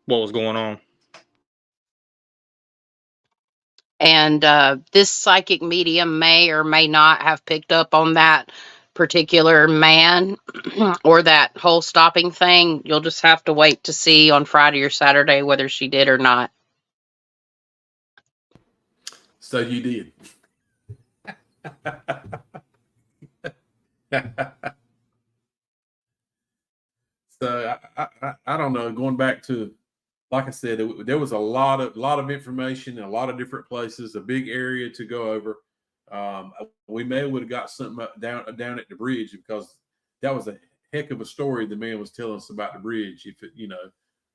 what was going on. And this psychic medium may or may not have picked up on that particular man or that whole stopping thing. You'll just have to wait to see on Friday or Saturday whether she did or not. So you did. So I don't know. Going back to, like I said, there was a lot of information, a lot of different places, a big area to go over. We may would have got something down at the bridge because that was a heck of a story the man was telling us about the bridge. If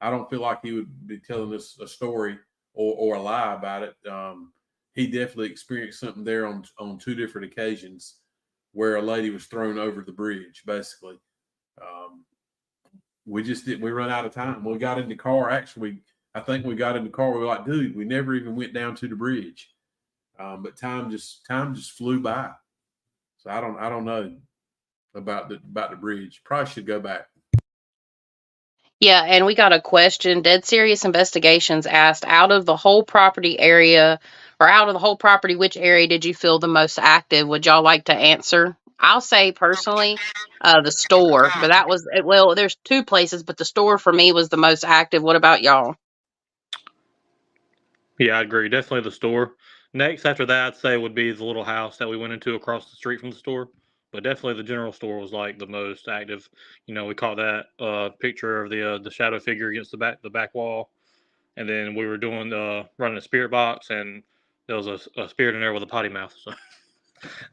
I don't feel like he would be telling us a story or a lie about it. He definitely experienced something there on two different occasions where a lady was thrown over the bridge, basically. We run out of time. We got in the car. Actually, I think we got in the car. We were like, dude, we never even went down to the bridge. But time just flew by. So I don't know about the bridge. Probably should go back. Yeah, and we got a question. Dead Serious Investigations asked, out of the whole property, which area did you feel the most active? Would y'all like to answer? I'll say personally, the store, but there's two places, but the store for me was the most active. What about y'all? Yeah, I agree. Definitely the store. Next, after that, I'd say would be the little house that we went into across the street from the store. But definitely the general store was like the most active. We caught that picture of the shadow figure against the back wall, and then we were doing running a spirit box, and there was a spirit in there with a potty mouth. So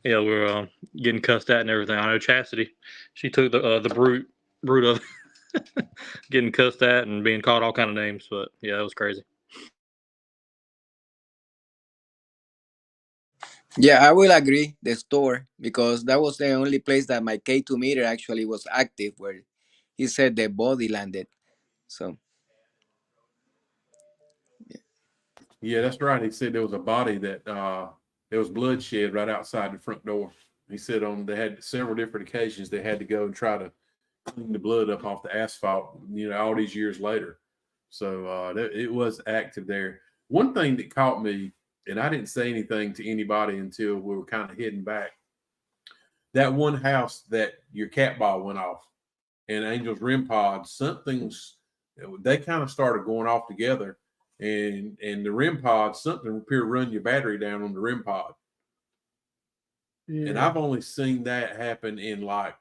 yeah, we were getting cussed at and everything. I know Chastity, she took the brute of getting cussed at and being called all kind of names. But yeah, it was crazy. Yeah, I will agree. The store, because that was the only place that my K2 meter actually was active, where he said the body landed. So Yeah, that's right. He said there was a body that there was bloodshed right outside the front door. He said they had several different occasions they had to go and try to clean the blood up off the asphalt, all these years later. So it was active there. One thing that caught me, and I didn't say anything to anybody until we were kind of heading back, that one house that your cat ball went off and Angel's REM pod, they kind of started going off together. And the REM pod, something appeared to run your battery down on the REM pod. Yeah. And I've only seen that happen in like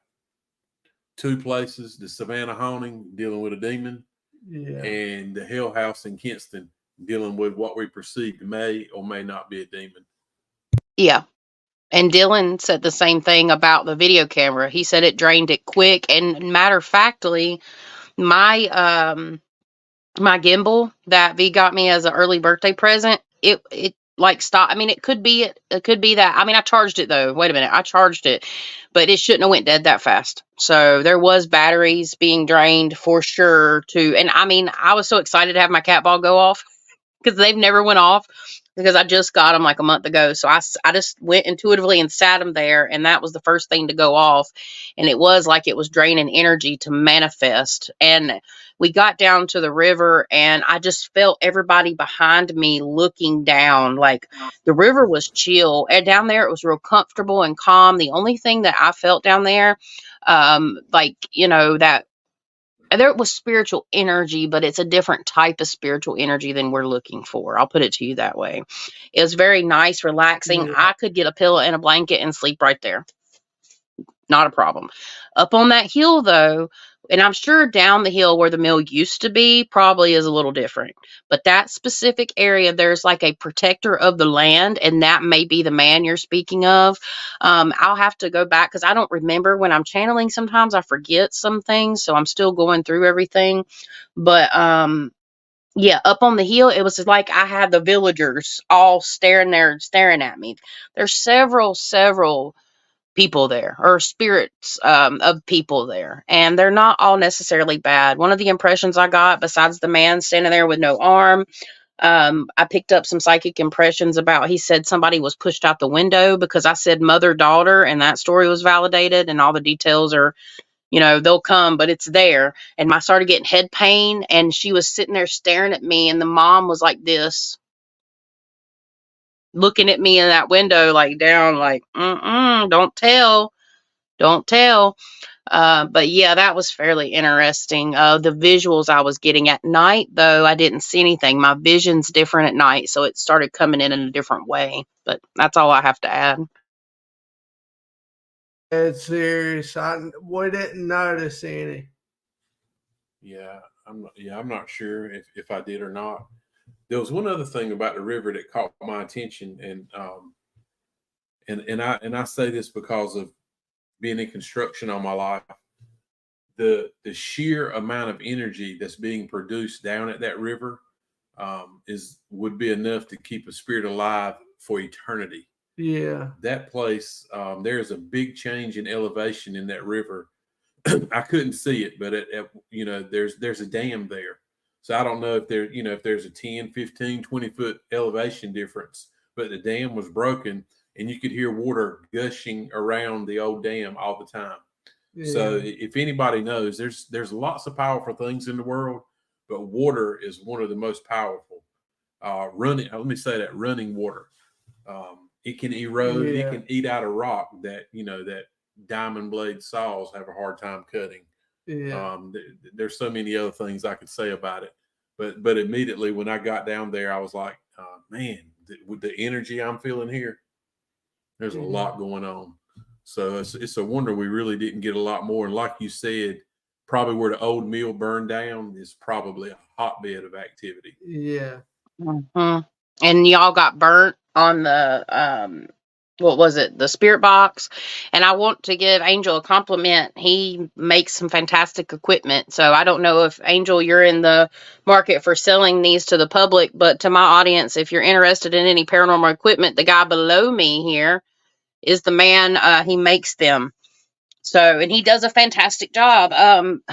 2 places: the Savannah haunting, dealing with a demon, Yeah. and the Hell House in Kinston, dealing with what we perceive may or may not be a demon. Yeah. And Dylan said the same thing about the video camera. He said it drained it quick. And matter of factly, my my gimbal that V got me as an early birthday present, it like stopped. I mean, it could be that. I mean, I charged it though. Wait a minute, I charged it, but it shouldn't have went dead that fast. So there was batteries being drained for sure too. And I mean, I was so excited to have my cat ball go off because they've never went off, because I just got them like a month ago. So I just went intuitively and sat them there, and that was the first thing to go off. And it was like it was draining energy to manifest. And we got down to the river, and I just felt everybody behind me looking down. Like the river was chill, and down there it was real comfortable and calm. The only thing that I felt down there, that there was spiritual energy, but it's a different type of spiritual energy than we're looking for. I'll put it to you that way. It was very nice, relaxing. Yeah. I could get a pillow and a blanket and sleep right there. Not a problem. Up on that hill, though, and I'm sure down the hill where the mill used to be probably is a little different. But that specific area, there's like a protector of the land, and that may be the man you're speaking of. I'll have to go back because I don't remember when I'm channeling. Sometimes I forget some things, so I'm still going through everything. But yeah, up on the hill, it was like I had the villagers all staring at me. There's several people there, or spirits of people there, and they're not all necessarily bad. One of the impressions I got, besides the man standing there with no arm, I picked up some psychic impressions about, he said somebody was pushed out the window because I said mother daughter, and that story was validated, and all the details are, they'll come, but it's there. And I started getting head pain, and she was sitting there staring at me, and the mom was like this, looking at me in that window, like down, like, don't tell. But yeah, that was fairly interesting. The visuals I was getting at night, though, I didn't see anything. My vision's different at night, so it started coming in a different way. But that's all I have to add. It's serious. We didn't notice any. Yeah, I'm not sure if I did or not. There was one other thing about the river that caught my attention, and I say this because of being in construction all my life. The sheer amount of energy that's being produced down at that river would be enough to keep a spirit alive for eternity. Yeah. That place, there's a big change in elevation in that river. I couldn't see it, but there's a dam there. So I don't know if there's a 10, 15, 20 foot elevation difference, but the dam was broken and you could hear water gushing around the old dam all the time. Yeah. So if anybody knows, there's lots of powerful things in the world, but water is one of the most powerful. Running water. It can erode, Yeah. it can eat out a rock that diamond blade saws have a hard time cutting. Yeah. There's so many other things I could say about it, but immediately when I got down there, I was like, man, with the energy I'm feeling here, there's a lot going on. So it's a wonder we really didn't get a lot more. And like you said, probably where the old mill burned down is probably a hotbed of activity. Yeah. Mm-hmm. And y'all got burnt on the what was it, the spirit box. And I want to give Angel a compliment. He makes some fantastic equipment. So I don't know if, Angel, you're in the market for selling these to the public, but to my audience, if you're interested in any paranormal equipment, the guy below me here is the man. He makes them. So, and he does a fantastic job.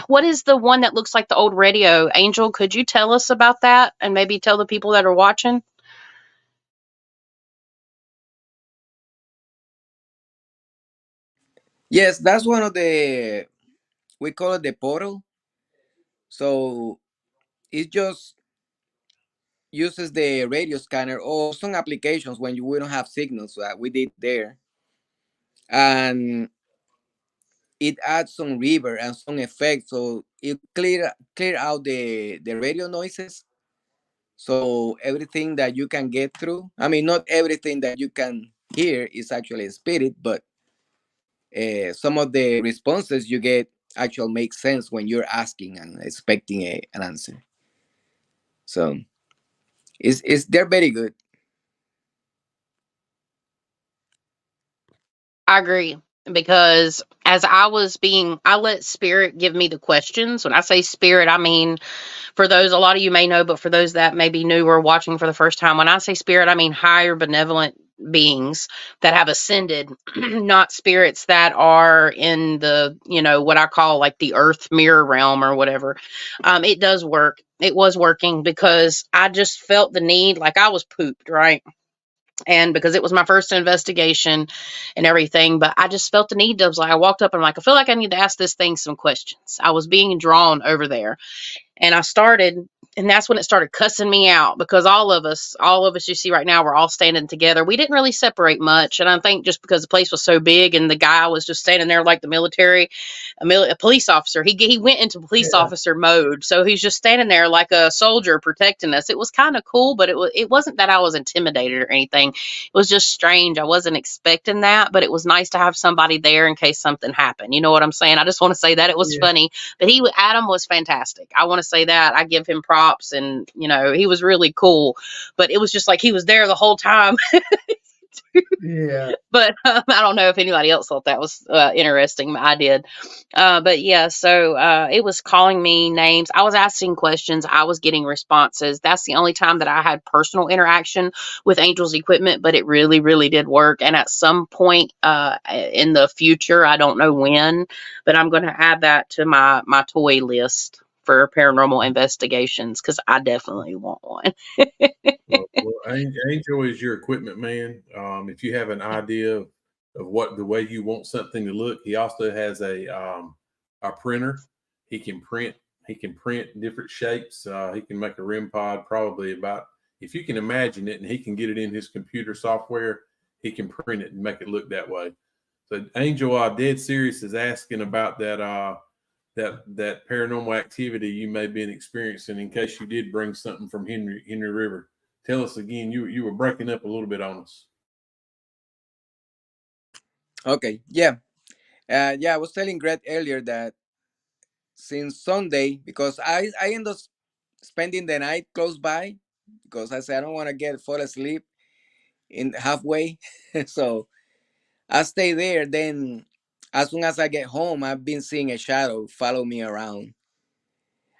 What is the one that looks like the old radio? Angel, could you tell us about that and maybe tell the people that are watching? Yes, that's one of the, we call it the portal. So it just uses the radio scanner or some applications when we don't have signals that we did there. And it adds some reverb and some effects. So it clear out the radio noises. So everything that you can get through, I mean, not everything that you can hear is actually a spirit, but some of the responses you get actually make sense when you're asking and expecting an answer. So they're very good. I agree, because as I let spirit give me the questions. When I say spirit, I mean, for those, a lot of you may know, but for those that may be new or watching for the first time, when I say spirit, I mean higher benevolent beings that have ascended, not spirits that are in the, what I call like the earth mirror realm or whatever. It does work. It was working because I just felt the need, like I was pooped, right? And because it was my first investigation and everything, but I just felt the need to, I walked up and I'm like, I feel like I need to ask this thing some questions. I was being drawn over there. And I started, and that's when it started cussing me out, because all of us you see right now, we're all standing together. We didn't really separate much. And I think just because the place was so big and the guy was just standing there like the military, a police officer, he went into police officer mode. So he's just standing there like a soldier protecting us. It was kind of cool, but it wasn't that I was intimidated or anything. It was just strange. I wasn't expecting that, but it was nice to have somebody there in case something happened. You know what I'm saying? I just want to say that it was funny, but Adam was fantastic. I want to say that. I give him props, and he was really cool, but it was just like he was there the whole time. Yeah. But I don't know if anybody else thought that was interesting. I did. But yeah, so it was calling me names. I was asking questions. I was getting responses. That's the only time that I had personal interaction with Angel's equipment, but it really, really did work. And at some point in the future, I don't know when, but I'm going to add that to my toy list for paranormal investigations, because I definitely want one. Well, Angel is your equipment man. If you have an idea of what the way you want something to look, he also has a printer. He can print different shapes. He can make a REM pod probably about, if you can imagine it, and he can get it in his computer software. He can print it and make it look that way. So Angel, dead serious, is asking about that that paranormal activity you may have been experiencing, in case you did bring something from Henry River. Tell us again. You were breaking up a little bit on us. Okay, yeah. I was telling Greg earlier that since Sunday, because I end up spending the night close by, because I said I don't want to fall asleep in halfway. So I stay there. Then as soon as I get home, I've been seeing a shadow follow me around.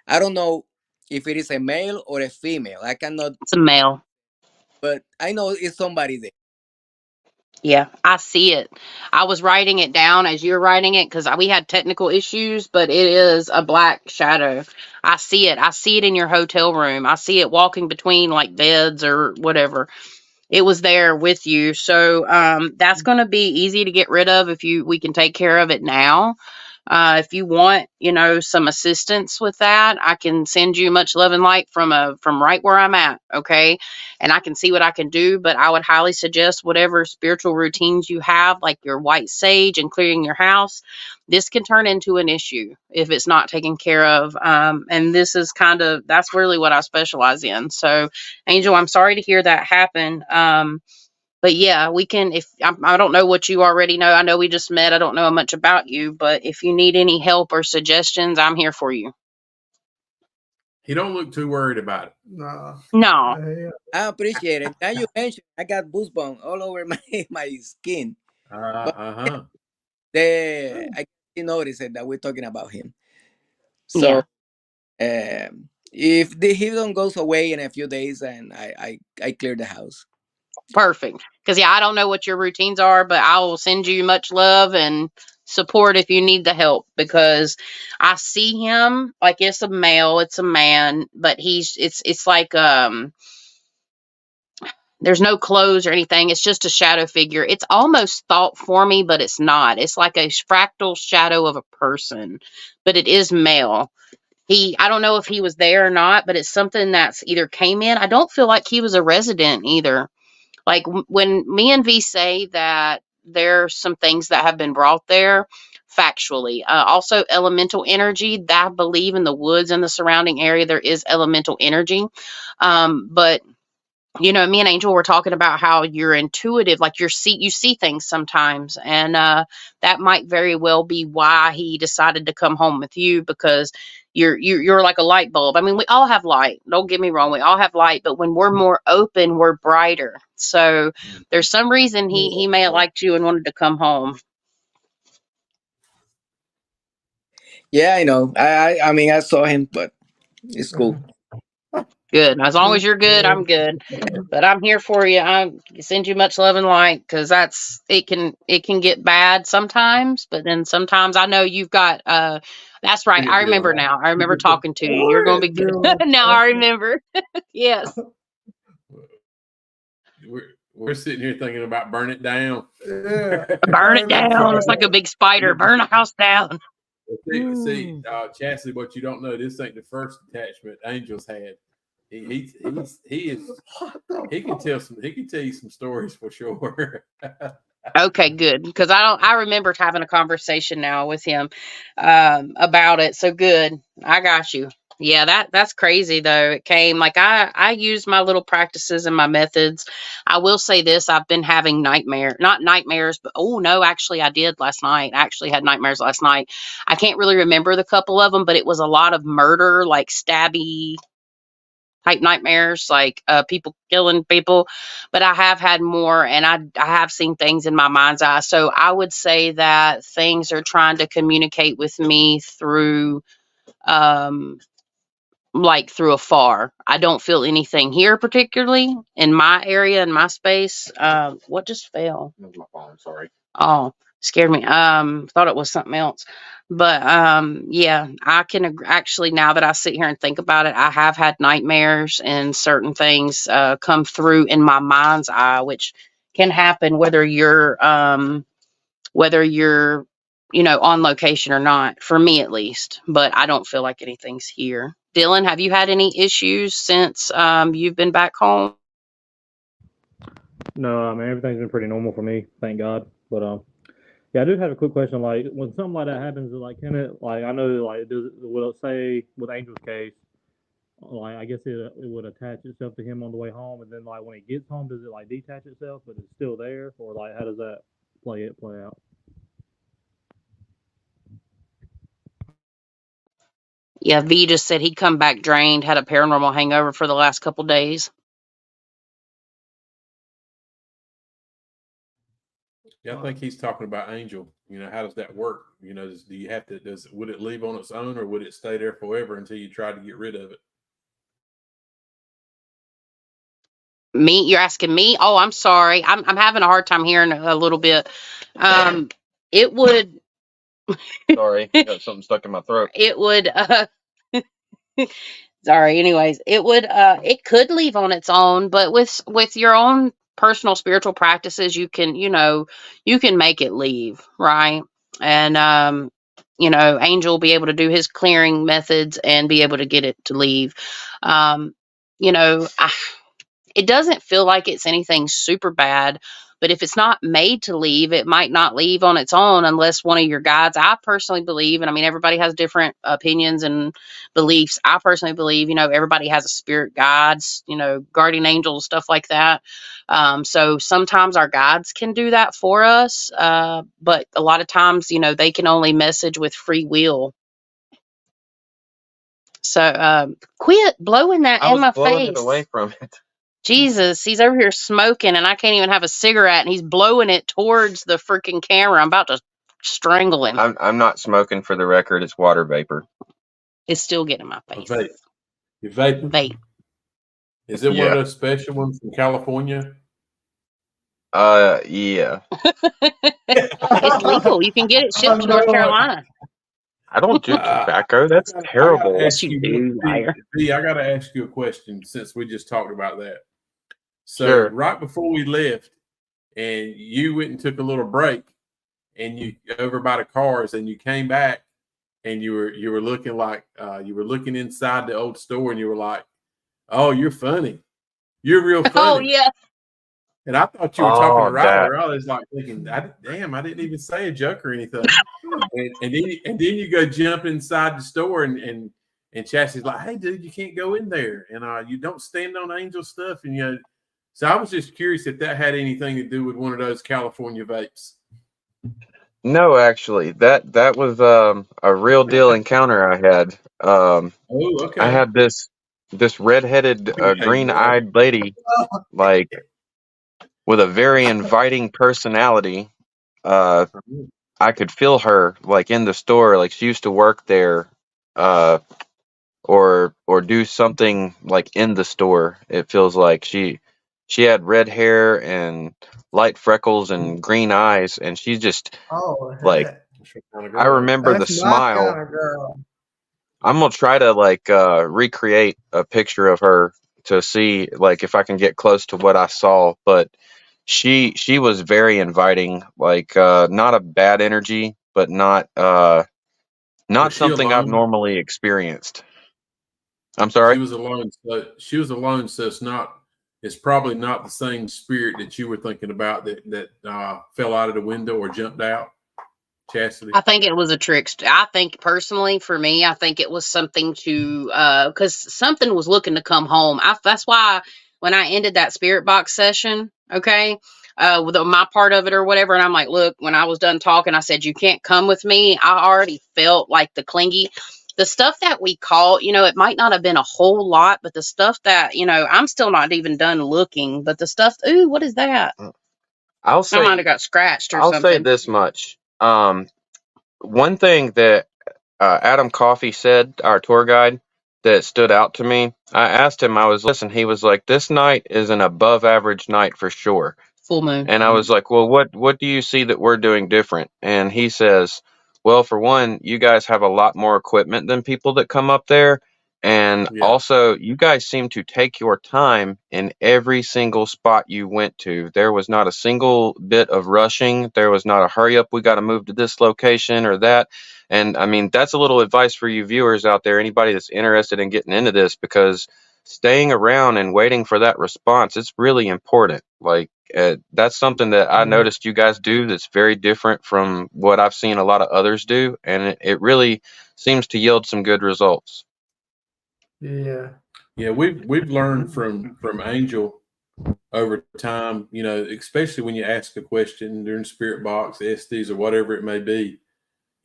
I don't know if it is a male or a female. I cannot, It's a male. but I know it's somebody there. Yeah, I see it. I was writing it down as you're writing it because we had technical issues, but it is a black shadow. I see it. I see it in your hotel room. I see it walking between like beds or whatever. It was there with you. So that's going to be easy to get rid of if we can take care of it now. If you want, some assistance with that, I can send you much love and light from right where I'm at. Okay. And I can see what I can do, but I would highly suggest whatever spiritual routines you have, like your white sage and clearing your house. This can turn into an issue if it's not taken care of. And this is that's really what I specialize in. So Angel, I'm sorry to hear that happen. But yeah, we can, I don't know what you already know. I know we just met. I don't know much about you, but if you need any help or suggestions, I'm here for you. He don't look too worried about it. No. No. Yeah. I appreciate it. Now you mentioned, I got goosebumps all over my skin. Uh-huh. I noticed it that we're talking about him. Yeah. So if he don't goes away in a few days, and I clear the house. Perfect. Because I don't know what your routines are, but I will send you much love and support if you need the help, because I see him like it's a male, it's a man, but it's like there's no clothes or anything. It's just a shadow figure. It's almost thought for me, but it's not. It's like a fractal shadow of a person, but it is male. I don't know if he was there or not, but it's something that's either came in. I don't feel like he was a resident either. Like when me and V say that there's some things that have been brought there factually. Also elemental energy, that I believe in the woods and the surrounding area, there is elemental energy. But me and Angel were talking about how you're intuitive, like you see things sometimes, and that might very well be why he decided to come home with you, because you're like a light bulb. I mean, we all have light. Don't get me wrong, we all have light, but when we're more open, we're brighter. So there's some reason he may have liked you and wanted to come home. Yeah, I know. I mean, I saw him, but it's cool. Good. As long as you're good, I'm good. But I'm here for you. I send you much love and light, because it can get bad sometimes, but then sometimes I know you've got that's right. I remember now. I remember talking to you. You're gonna be good. Now I remember. Yes. We're sitting here thinking about burn it down. Yeah. Burn it down. It's like a big spider. Burn a house down. See, Chastity, what you don't know, this ain't the first attachment Angel's had. He can tell you some stories for sure. Okay, good. Because I remembered having a conversation now with him about it. So good. I got you. Yeah, that's crazy though. It came like I use my little practices and my methods. I will say this, I've been having not nightmares, but oh no, actually I did last night. I actually had nightmares last night. I can't really remember the couple of them, but it was a lot of murder, like stabby type nightmares, like people killing people. But I have had more, and I have seen things in my mind's eye. So I would say that things are trying to communicate with me through like through afar. I don't feel anything here, particularly in my area, in my space. What just fell? That was my phone. Sorry. Oh, scared me. Thought it was something else. But yeah, I can actually, now that I sit here and think about it, I have had nightmares and certain things come through in my mind's eye, which can happen whether you're on location or not, for me at least. But I don't feel like anything's here. Dylan, have you had any issues since you've been back home? No, I mean everything's been pretty normal for me, thank God. But yeah, I do have a quick question. Like when something like that happens, like can it, like I know, like will it say with Angel's case, like I guess it would attach itself to him on the way home, and then like when he gets home, does it like detach itself, but it's still there, or like how does that play out? Yeah, V just said he'd come back drained, had a paranormal hangover for the last couple days. Yeah, I think he's talking about Angel. How does that work? Do you have to? Would it leave on its own, or would it stay there forever until you try to get rid of it? Me? You're asking me? Oh, I'm sorry. I'm having a hard time hearing a little bit. It would. Sorry, got something stuck in my throat. It would. Sorry. Anyways, it would. It could leave on its own, but with your own personal spiritual practices, you can make it leave, right? And Angel will be able to do his clearing methods and be able to get it to leave. It doesn't feel like it's anything super bad, but if it's not made to leave, it might not leave on its own unless one of your guides, I personally believe, and I mean, everybody has different opinions and beliefs. I personally believe, everybody has a spirit guides, guardian angels, stuff like that. So sometimes our guides can do that for us. But a lot of times, they can only message with free will. So quit blowing that I in was my blowing face. it away from it. Jesus, he's over here smoking and I can't even have a cigarette and he's blowing it towards the freaking camera. I'm about to strangle him. I'm not smoking, for the record. It's water vapor. It's still getting in my A face. vape. You vape. Vape. Is it one Yeah. of those special ones from California? Yeah. It's legal. You can get it shipped to North Carolina. I don't do tobacco. That's I gotta terrible. ask Yes, you you, do, liar. V, I got to ask you a question since we just talked about that. So Sure. right before we left, and you went and took a little break, and you over by the cars, and you came back, and you were looking like you were looking inside the old store, and you were like, "Oh, you're funny. You're real funny." Oh, yeah. And I thought you were talking to Oh, that. Ryder. I was like thinking, damn, I didn't even say a joke or anything. and then you go jump inside the store and Chassie's like, "Hey, dude, you can't go in there, and you don't stand on Angel stuff." And so I was just curious if that had anything to do with one of those California vapes. No, actually, that was a real deal encounter I had. Oh, okay. I had this redheaded, green-eyed lady, like, with a very inviting personality. I could feel her, like, in the store, like she used to work there, or do something like in the store. It feels like she had red hair and light freckles and green eyes, and she just, Oh, like, heck. I remember the That's my smile. kind of girl. I'm gonna try to, like, recreate a picture of her to see, like, if I can get close to what I saw. But she was very inviting, like, not a bad energy, but not Was she something I've alone? normally experienced. I'm sorry. She was alone. So it's probably not the same spirit that you were thinking about that fell out of the window or jumped out. Chastity. I think it was a trickster. I think personally, for me, I think it was something to because something was looking to come home. That's why when I ended that spirit box session, okay, with my part of it or whatever, and I'm like, look, when I was done talking, I said, you can't come with me. I already felt like the clingy. The stuff that we call, it might not have been a whole lot, but the stuff that, I'm still not even done looking, but the stuff, ooh, what is that? I'll I might have say got scratched or I'll say something. this much. One thing that Adam Coffey said, our tour guide, that stood out to me. I asked him, listen, he was like, "This night is an above average night for sure." Full moon. And I was like, "Well, what do you see that we're doing different?" And he says, "Well, for one, you guys have a lot more equipment than people that come up there. And Yeah. also, you guys seem to take your time in every single spot you went to. There was not a single bit of rushing. There was not a hurry up, we got to move to this location or that." And I mean, that's a little advice for you viewers out there, anybody that's interested in getting into this, because staying around and waiting for that response, it's really important. Like, that's something that I noticed you guys do that's very different from what I've seen a lot of others do, and it really seems to yield some good results. Yeah. Yeah, we've learned from Angel over time, especially when you ask a question during Spirit Box, Estes, or whatever it may be.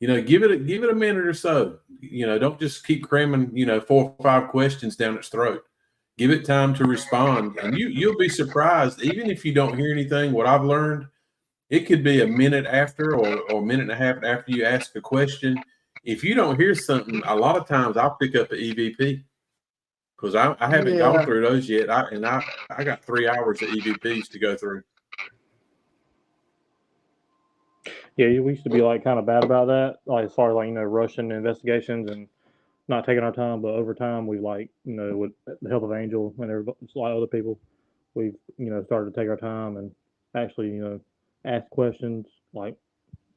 Give it a minute or so. Don't just keep cramming, 4 or 5 questions down its throat. Give it time to respond, and you'll be surprised. Even if you don't hear anything, what I've learned, it could be a minute after or a minute and a half after you ask a question. If you don't hear something, a lot of times I'll pick up an EVP because I haven't gone through those yet. I got 3 hours of EVPs to go through. Yeah, we used to be like kind of bad about that, like as far as like rushing investigations and not taking our time. But over time, we with the help of Angel and everybody, a lot of other people, we've started to take our time and actually ask questions, like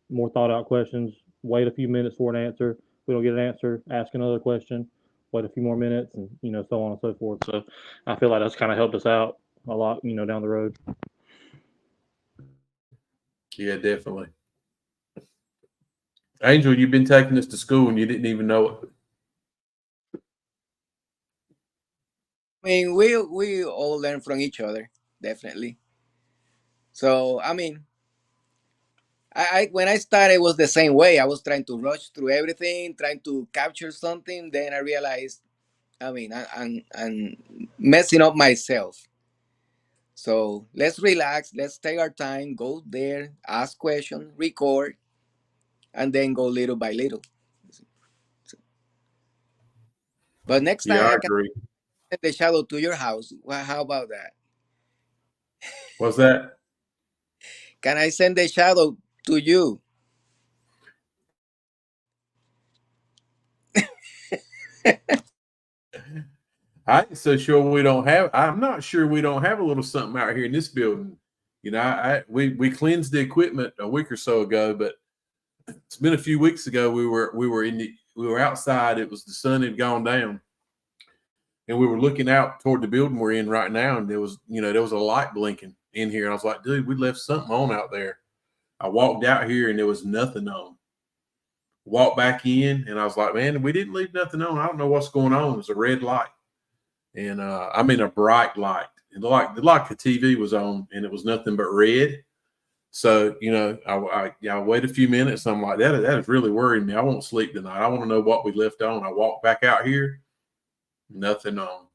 more thought out questions. Wait a few minutes for an answer. If we don't get an answer, ask another question. Wait a few more minutes, and so on and so forth. So I feel like that's kind of helped us out a lot, down the road. Yeah, definitely. Angel, you've been taking us to school and you didn't even know it. I mean, we all learn from each other, definitely. So I mean, I when I started, it was the same way. I was trying to rush through everything, trying to capture something. Then I realized I mean, I'm messing up myself. So let's relax. Let's take our time. Go there, ask questions, record, and then go little by little. But next time Yeah, I I can agree. send the shadow to your house. Well, how about that? What's that? Can I send the shadow to you? I ain't so sure we don't have. I'm not sure we don't have a little something out here in this building. You know, we cleansed the equipment a week or so ago, but it's been a few weeks ago. We were outside. It was the sun had gone down, and we were looking out toward the building we're in right now, and there was a light blinking in here. And I was like, dude, we left something on out there. I walked out here and there was nothing on. Walked back in, and I was like, man, we didn't leave nothing on. I don't know what's going on. It was a red light. And I mean a bright light. And like the TV was on, and it was nothing but red. So I wait a few minutes. I'm like, that is really worrying me. I won't sleep tonight. I want to know what we left on. I walk back out here, nothing on.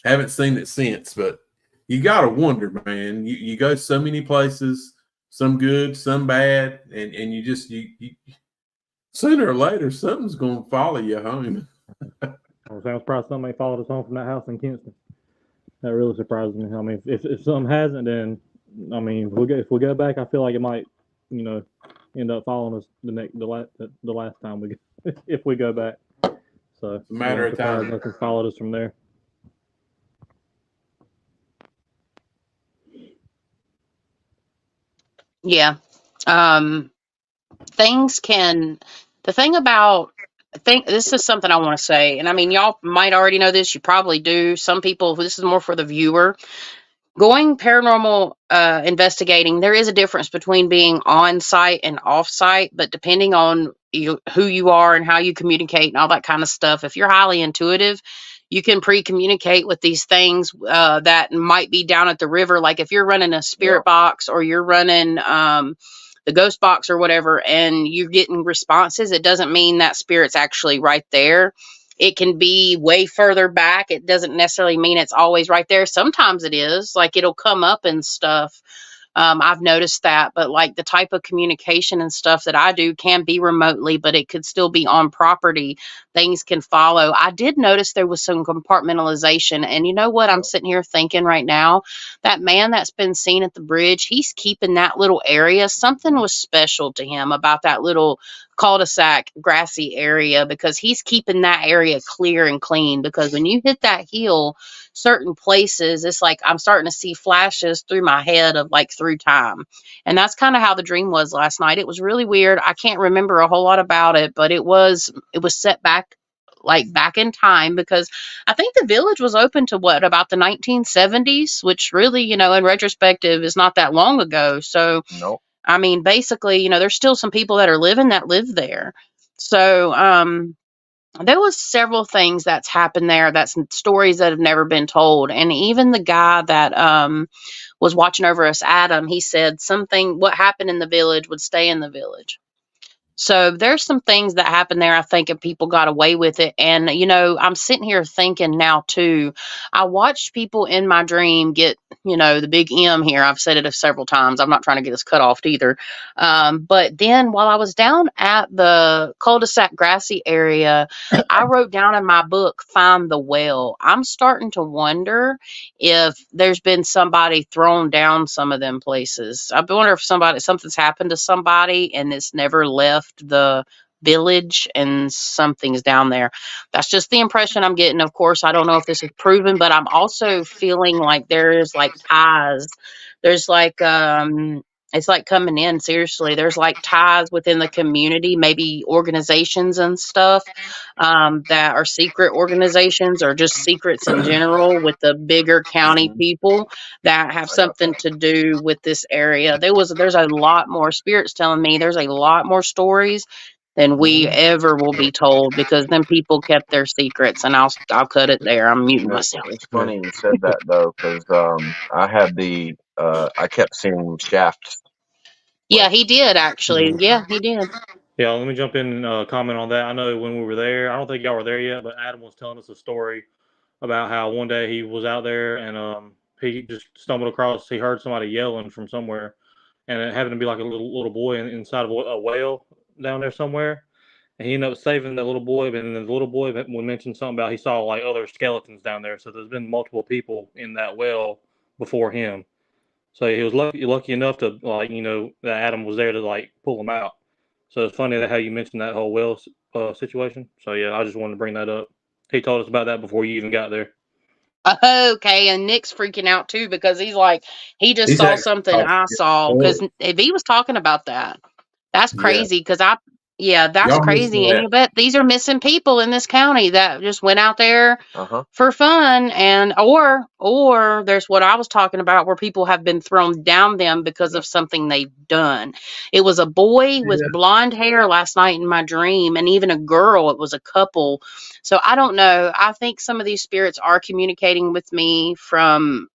Haven't seen it since, but you gotta wonder, man. You go so many places, some good, some bad, and you just you sooner or later something's gonna follow you home. I'm surprised somebody followed us home from that house in Kinston. That really surprises me. I mean, if something hasn't, then I mean, if we go back, I feel like it might, end up following us the last time we go, if we go back. So It's a matter of time. Nothing followed us from there. Yeah. The thing about, this is something I want to say, and I mean, y'all might already know this. You probably do. Some people, this is more for the viewer. Going paranormal investigating, there is a difference between being on site and off site, but depending on who you are and how you communicate and all that kind of stuff, if you're highly intuitive, you can pre-communicate with these things that might be down at the river. Like if you're running a spirit box, or you're running the ghost box or whatever, and you're getting responses, it doesn't mean that spirit's actually right there. It can be way further back. It doesn't necessarily mean it's always right there. Sometimes it is, like it'll come up and stuff. I've noticed that, but like the type of communication and stuff that I do can be remotely, but it could still be on property. Things can follow. I did notice there was some compartmentalization, and you know what? I'm sitting here thinking right now, that man that's been seen at the bridge, he's keeping that little area. Something was special to him about that little cul-de-sac grassy area, because he's keeping that area clear and clean. Because when you hit that hill, certain places, it's like I'm starting to see flashes through my head of like through time. And that's kind of how the dream was last night. It was really weird. I can't remember a whole lot about it, but it was set back, like back in time, because I think the village was open to what, about the 1970s, which really, in retrospective is not that long ago. So Nope. I mean, basically, there's still some people that live there. So there was several things that's happened there. That's stories that have never been told. And even the guy that was watching over us, Adam, he said what happened in the village would stay in the village. So there's some things that happened there, I think, and people got away with it. And, I'm sitting here thinking now, too, I watched people in my dream get, the big M here. I've said it several times. I'm not trying to get us cut off either. But then while I was down at the cul-de-sac grassy area, I wrote down in my book, Find the Well. I'm starting to wonder if there's been somebody thrown down some of them places. I wonder if something's happened to somebody and it's never left the village and something's down there. That's just the impression I'm getting. Of course, I don't know if this is proven, but I'm also feeling like there's like ties. There's like it's like coming in, seriously. There's like ties within the community, maybe organizations and stuff that are secret organizations or just secrets in general with the bigger county people that have something to do with this area. There's a lot more, spirits telling me there's a lot more stories than we ever will be told, because then people kept their secrets. And I'll cut it there. I'm muting myself. It's funny you said that though, because I had I kept seeing shafts. Yeah, he did actually. Yeah, he did. Yeah, let me jump in and comment on that. I know when we were there, I don't think y'all were there yet, but Adam was telling us a story about how one day he was out there and he just stumbled across, he heard somebody yelling from somewhere, and it happened to be like a little boy inside of a whale down there somewhere. And he ended up saving that little boy, and then the little boy would mention something about he saw like other skeletons down there. So there's been multiple people in that well before him. So he was lucky enough to like that Adam was there to like pull him out. So it's funny that how you mentioned that whole well situation. So yeah, I just wanted to bring that up. He told us about that before you even got there. Okay, and Nick's freaking out too because he's like, he just He's saw actually something I saw. Because if he was talking about that, that's Yeah. crazy. Because that's Y'all crazy. missed And that. you bet these are missing people in this county that just went out there Uh-huh. for fun, and or there's what I was talking about where people have been thrown down them because of something they've done. It was a boy with Yeah. blonde hair last night in my dream, and even a girl. It was a couple. So I don't know. I think some of these spirits are communicating with me from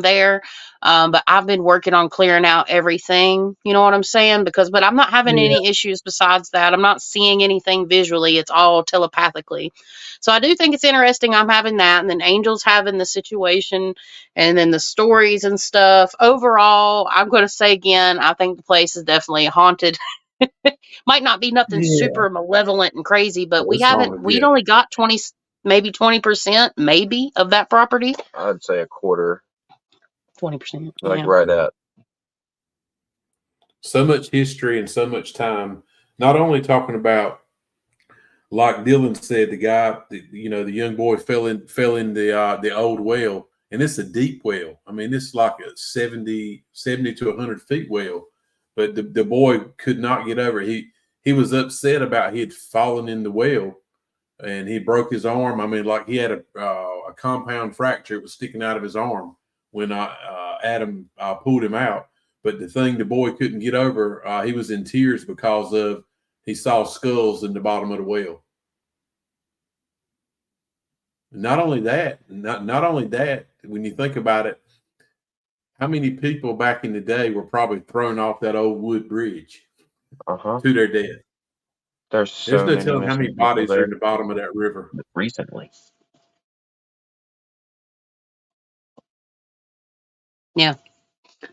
there. But I've been working on clearing out everything. You know what I'm saying? But I'm not having Yeah. any issues besides that. I'm not seeing anything visually. It's all telepathically. So I do think it's interesting. I'm having that. And then Angel's having the situation and then the stories and stuff. Overall, I'm going to say again, I think the place is definitely haunted. Might not be nothing Yeah. super malevolent and crazy, but It's haunted, we'd yeah. only got 20, maybe 20%, maybe of that property. I'd say a quarter, 20%. like Yeah. right at. So much history and so much time. Not only talking about, like Dylan said, the guy, the young boy fell in the old well, and it's a deep well. I mean, it's like a 70 to 100 feet well, but the boy could not get over. He was upset about he had fallen in the well, and he broke his arm. I mean, like he had a compound fracture. It was sticking out of his arm when Adam pulled him out. But the boy couldn't get over, he was in tears because of he saw skulls in the bottom of the well. Not only that, when you think about it, how many people back in the day were probably thrown off that old wood bridge Uh-huh. to their death? There's There's no many telling how many missing people bodies are there in the bottom of that river. recently. Yeah.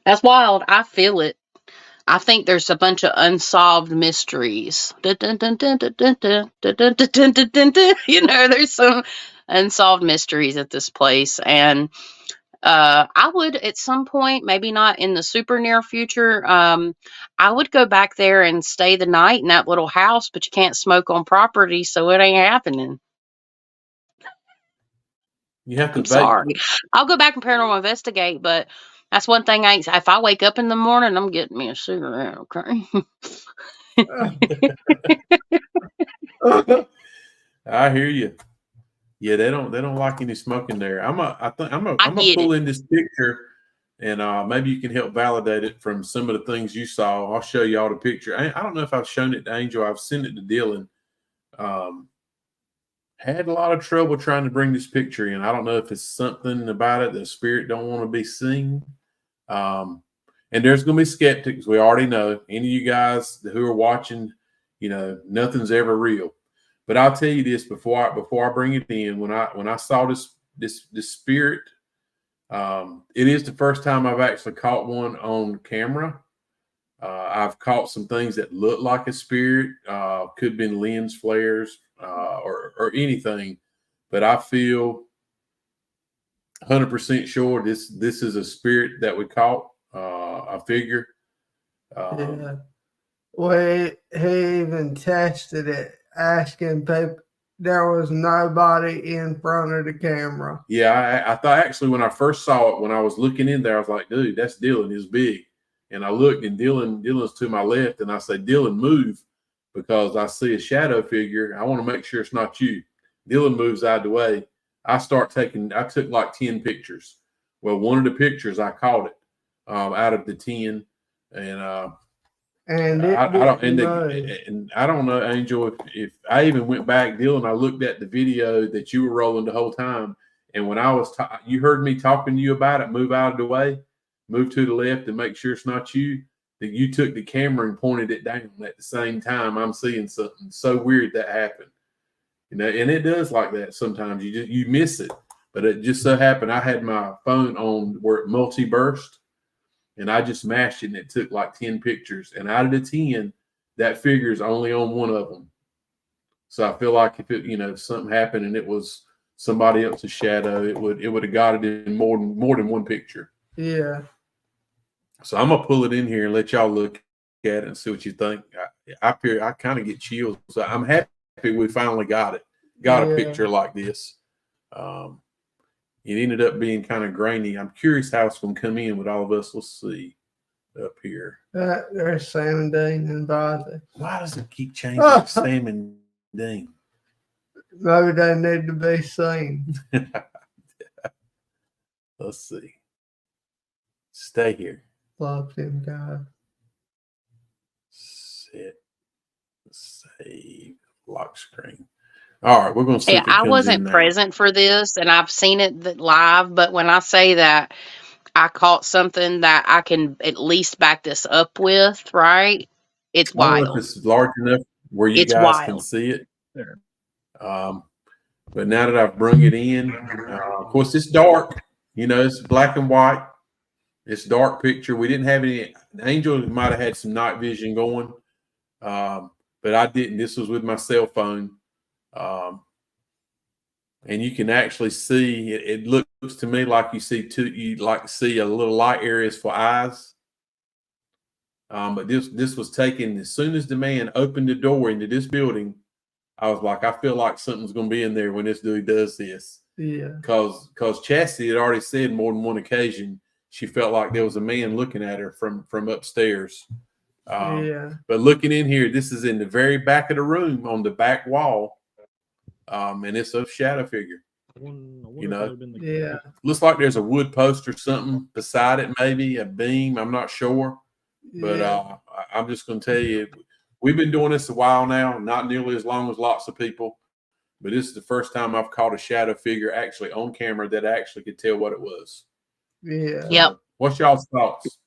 That's wild. I feel it. I think there's a bunch of unsolved mysteries. There's some unsolved mysteries at this place. And I would at some point, maybe not in the super near future, I would go back there and stay the night in that little house, but you can't smoke on property, so it ain't happening. You have to I'm vape. sorry. I'll go back and paranormal investigate, but that's one thing if I wake up in the morning, I'm getting me a cigarette, okay? I hear you. Yeah, they don't like any smoking there. I'm gonna get pull it. in this picture, and maybe you can help validate it from some of the things you saw. I'll show y'all the picture. I don't know if I've shown it to Angel. I've sent it to Dylan. Had a lot of trouble trying to bring this picture in. I don't know if it's something about it. The spirit don't want to be seen. And there's going to be skeptics. We already know. Any of you guys who are watching, nothing's ever real. But I'll tell you this before I bring it in. When I saw this spirit, it is the first time I've actually caught one on camera. I've caught some things that look like a spirit. Could have been lens flares or anything. But I feel 100% sure this is a spirit that we caught. I figure. Yeah. Well, he even tested it, asking people. There was nobody in front of the camera. Yeah, I thought actually when I first saw it, when I was looking in there, I was like, dude, that's Dylan. He's big. And I looked, and Dylan's to my left, and I say, Dylan, move, because I see a shadow figure. I want to make sure it's not you. Dylan moves out of the way. I took like 10 pictures. Well, one of the pictures I caught it out of the 10, and I don't know, Angel, if I even went back, Dylan, I looked at the video that you were rolling the whole time, and when I was you heard me talking to you about it, move out of the way, move to the left and make sure it's not you. that you took the camera and pointed it down at the same time. I'm seeing something so weird that happened. And it does like that sometimes. You miss it. But it just so happened I had my phone on where it multi-burst, and I just mashed it, and it took like 10 pictures. And out of the 10, that figure is only on one of them. So I feel like if something happened and it was somebody else's shadow, it would have got it in more than one picture. Yeah. So I'm gonna pull it in here and let y'all look at it and see what you think. I kind of get chills. So I'm happy we finally got a picture like this. It ended up being kind of grainy. I'm curious how it's going to come in with all of us. Let's see up here. There's Sam and Dean and Bobby. Why does it keep changing Sam and Dean? Maybe they need to be seen. Let's see. Stay here. Love him, God. Set. Save. Lock screen. All right, we're going to see. Yeah, I wasn't present for this, and I've seen it live. But when I say that I caught something that I can at least back this up with, right? It's I don't know wild. if it's large enough where you It's guys can wild. see it. But now that I've brung it in, of course, it's dark. It's black and white. It's dark picture. We didn't have any. Angel might have had some night vision going, but I didn't. This was with my cell phone. And you can actually see it looks to me like you see a little light areas for eyes. But this was taken as soon as the man opened the door into this building. I was like, I feel like something's going to be in there when this dude does this. Yeah. Because Chastity had already said more than one occasion she felt like there was a man looking at her from upstairs. But looking in here, this is in the very back of the room on the back wall. And it's a shadow figure. Looks like there's a wood post or something beside it, maybe a beam. I'm not sure, but I'm just going to tell you, we've been doing this a while now, not nearly as long as lots of people, but this is the first time I've caught a shadow figure actually on camera that I actually could tell what it was. Yeah. Yep. What's y'all's thoughts?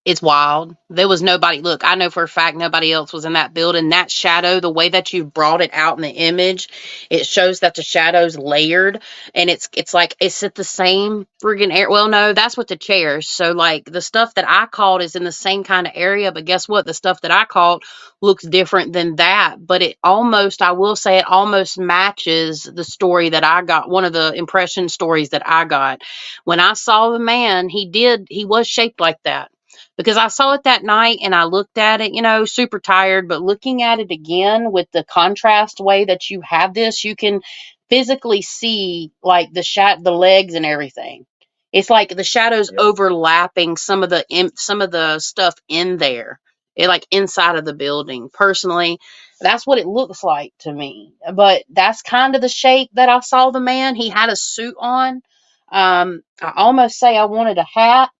It's wild. There was nobody. Look, I know for a fact nobody else was in that building. That shadow, the way that you brought it out in the image, it shows that the shadow's layered, and it's like it's at the same friggin' area. Well, no, that's with the chairs. So like the stuff that I caught is in the same kind of area, but guess what? The stuff that I caught looks different than that. But I will say it almost matches the story that I got. One of the impression stories that I got when I saw the man. He was shaped like that. Because I saw it that night and I looked at it, super tired, but looking at it again with the contrast way that you have this, you can physically see like the legs and everything. It's like the shadows overlapping some of the stuff in there. It like inside of the building. Personally, that's what it looks like to me. But that's kind of the shape that I saw the man. He had a suit on. I almost say I wanted a hat.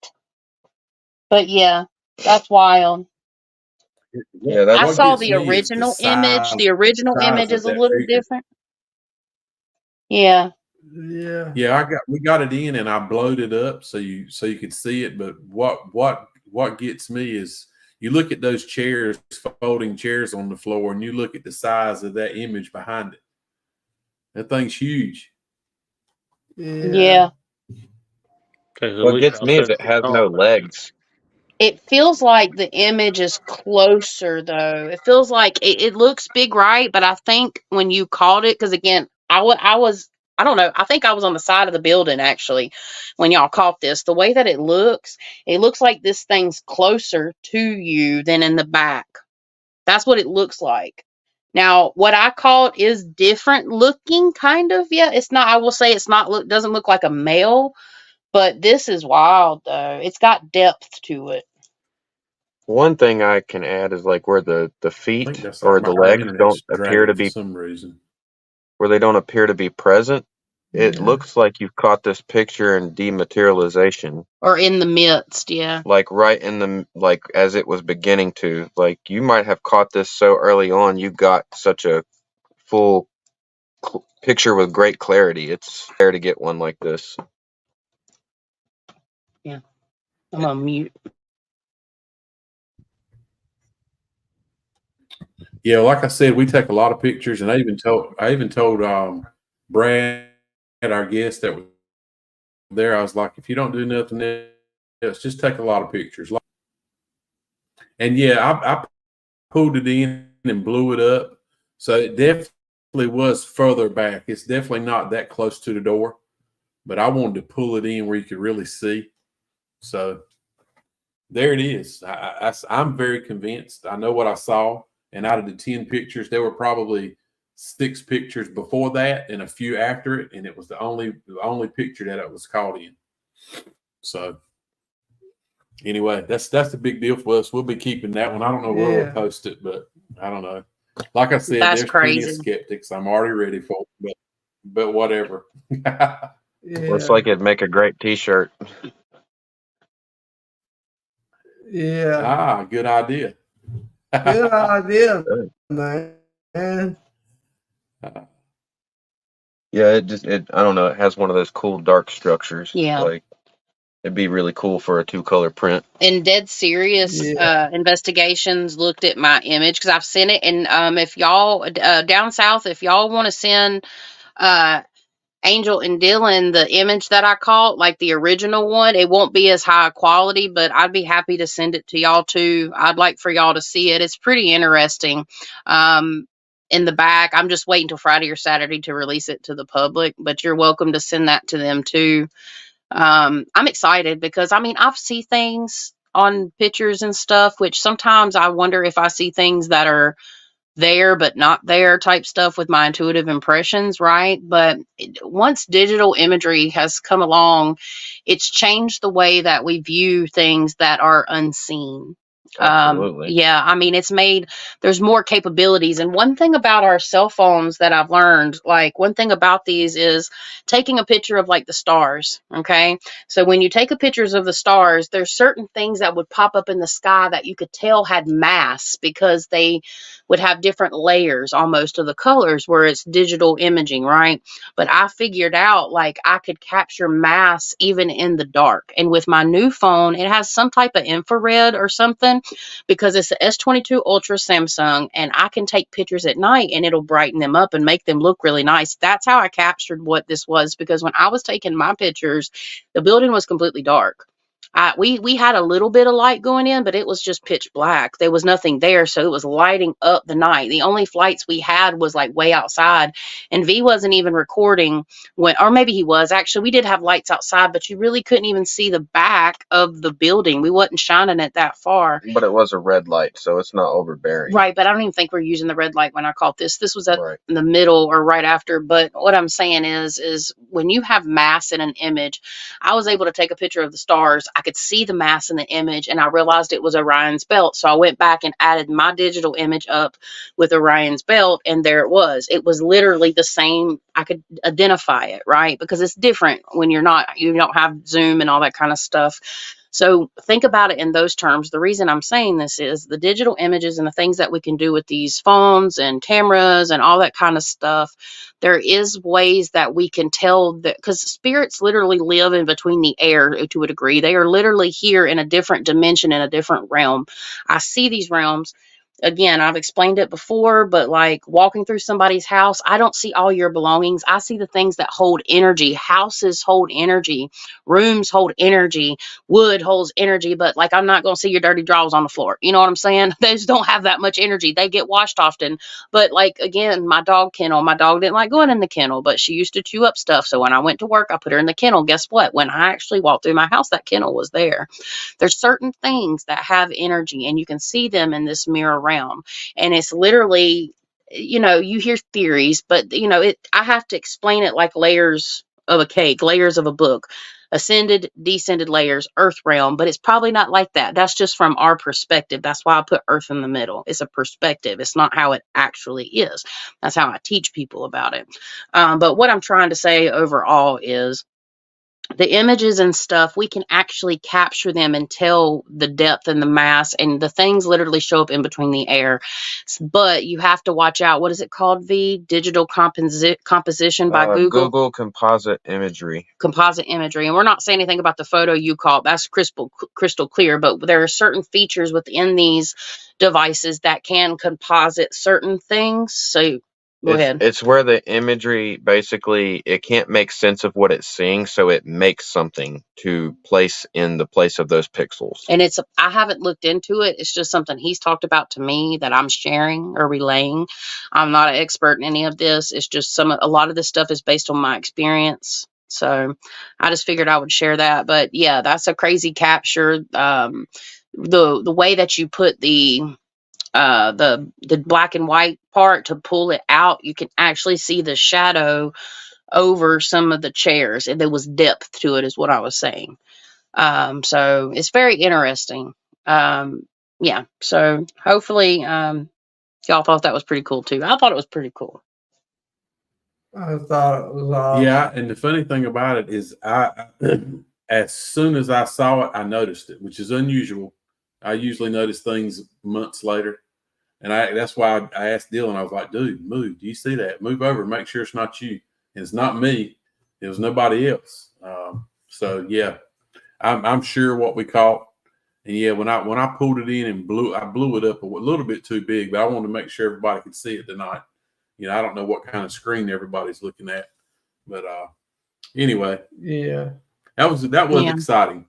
But yeah, that's wild. Yeah, I saw the original image. The original image is a little different. Yeah. Yeah. We got it in and I blowed it up so you could see it. But what gets me is you look at those chairs, folding chairs on the floor, and you look at the size of that image behind it. That thing's huge. Yeah. What gets me is it has no legs. It feels like the image is closer, though. It feels like it looks big, right? But I think when you called it, because again, I don't know. I think I was on the side of the building actually when y'all caught this. The way that it looks like this thing's closer to you than in the back. That's what it looks like. Now, what I caught is different looking, kind of. Yeah, it's not. I will say it's not. Doesn't look like a male, but this is wild though. It's got depth to it. One thing I can add is like where the feet that's or like the my legs internet's don't appear to dragging be for some reason. where they don't appear to be present. It Yeah. looks like you've caught this picture in dematerialization, Or in the midst, yeah. like right in the like as it was beginning to. Like you might have caught this so early on, you got such a full picture with great clarity. It's rare to get one like this. Yeah. I'm on mute. Yeah, like I said, we take a lot of pictures, and I even told Brad, our guest that was there, I was like, if you don't do nothing else, just take a lot of pictures. And yeah, I pulled it in and blew it up, so it definitely was further back. It's definitely not that close to the door, but I wanted to pull it in where you could really see. So there it is. I'm very convinced. I know what I saw. And out of the 10 pictures, there were probably 6 pictures before that and a few after it. And it was the only picture that it was caught in. So anyway, that's the big deal for us. We'll be keeping that one. I don't know where Yeah. we'll post it, but I don't know. Like I said, That's there's plenty of crazy. skeptics. I'm already ready for it, but whatever. Yeah. Looks like it'd make a great T-shirt. Yeah. Good idea. Good idea, man. Yeah, I don't know. It has one of those cool dark structures. Yeah. Like, it'd be really cool for a 2-color print. And dead serious Yeah. investigations looked at my image because I've sent it. And if y'all down south, if y'all want to send Angel and Dylan the image that I caught, like the original one, it won't be as high quality, but I'd be happy to send it to y'all too. I'd like for y'all to see it. It's pretty interesting. In the back, I'm just waiting till Friday or Saturday to release it to the public, but you're welcome to send that to them too. I'm excited because I've seen things on pictures and stuff, which sometimes I wonder if I see things that are there but not there type stuff with my intuitive impressions, right? But once digital imagery has come along, it's changed the way that we view things that are unseen. Absolutely. Yeah, there's more capabilities. And one thing about our cell phones that I've learned, like one thing about these is taking a picture of like the stars. Okay. So when you take a pictures of the stars, there's certain things that would pop up in the sky that you could tell had mass because they would have different layers almost of the colors where it's digital imaging, right? But I figured out like I could capture mass even in the dark. And with my new phone, it has some type of infrared or something because it's the S22 Ultra Samsung and I can take pictures at night and it'll brighten them up and make them look really nice. That's how I captured what this was because when I was taking my pictures, the building was completely dark. We had a little bit of light going in, but it was just pitch black. There was nothing there, so it was lighting up the night. The only flights we had was like way outside, and V wasn't even recording when, or maybe he was. Actually, we did have lights outside, but you really couldn't even see the back of the building. We wasn't shining it that far. But it was a red light, so it's not overbearing. Right, but I don't even think we're using the red light when I caught this. This was at Right. in the middle or right after. But what I'm saying is when you have mass in an image, I was able to take a picture of the stars. I could see the mass in the image, and I realized it was Orion's belt. So I went back and added my digital image up with Orion's belt, and there it was. It was literally the same. I could identify it, right? Because it's different when you don't have Zoom and all that kind of stuff. So think about it in those terms. The reason I'm saying this is the digital images and the things that we can do with these phones and cameras and all that kind of stuff. There is ways that we can tell that because spirits literally live in between the air to a degree. They are literally here in a different dimension, in a different realm. I see these realms. Again, I've explained it before, but like walking through somebody's house, I don't see all your belongings. I see the things that hold energy. Houses hold energy. Rooms hold energy. Wood holds energy, but like I'm not going to see your dirty drawers on the floor. You know what I'm saying? They just don't have that much energy. They get washed often. But like again, my dog didn't like going in the kennel, but she used to chew up stuff. So when I went to work, I put her in the kennel. Guess what? When I actually walked through my house, that kennel was there. There's certain things that have energy and you can see them in this mirror realm. And it's literally, you hear theories, but I have to explain it like layers of a cake, layers of a book. Ascended, descended layers, earth realm, but it's probably not like that. That's just from our perspective. That's why I put earth in the middle. It's a perspective. It's not how it actually is. That's how I teach people about it. But what I'm trying to say overall is the images and stuff, we can actually capture them and tell the depth and the mass, and the things literally show up in between the air. But you have to watch out. What is it called? Digital composition by Google. Google Composite Imagery. Composite imagery. And we're not saying anything about the photo you caught. That's crystal clear. But there are certain features within these devices that can composite certain things. So go ahead. It's where the imagery basically, it can't make sense of what it's seeing, so it makes something to place in the place of those pixels. And I haven't looked into it. It's just something he's talked about to me that I'm sharing or relaying. I'm not an expert in any of this. It's just a lot of this stuff is based on my experience. So I just figured I would share that. But yeah, that's a crazy capture. The way that you put the black and white part to pull it out, you can actually see the shadow over some of the chairs, and there was depth to it, is what I was saying. So it's very interesting. Yeah. So hopefully, y'all thought that was pretty cool too. I thought it was pretty cool. I thought it was awesome. Yeah, and the funny thing about it is, as soon as I saw it, I noticed it, which is unusual. I usually notice things months later, and that's why I asked Dylan. I was like, "Dude, move! Do you see that? Move over, make sure it's not you. And it's not me. It was nobody else." So yeah, I'm sure what we caught. And yeah, when I pulled it in and I blew it up a little bit too big, but I wanted to make sure everybody could see it tonight. You know, I don't know what kind of screen everybody's looking at, but anyway, yeah, that was exciting.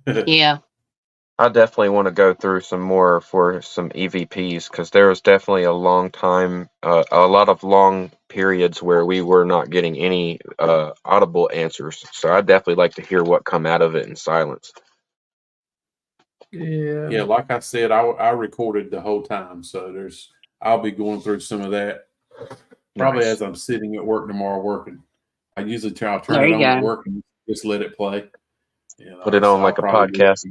Yeah. I definitely want to go through some more for some EVPs, because there was definitely a long time, a lot of long periods where we were not getting any audible answers. So I'd definitely like to hear what come out of it in silence. yeah. Like I said, I recorded the whole time, so I'll be going through some of that probably as I'm sitting at work tomorrow working. I usually turn it on at work and just let it play. Put it on like a podcast.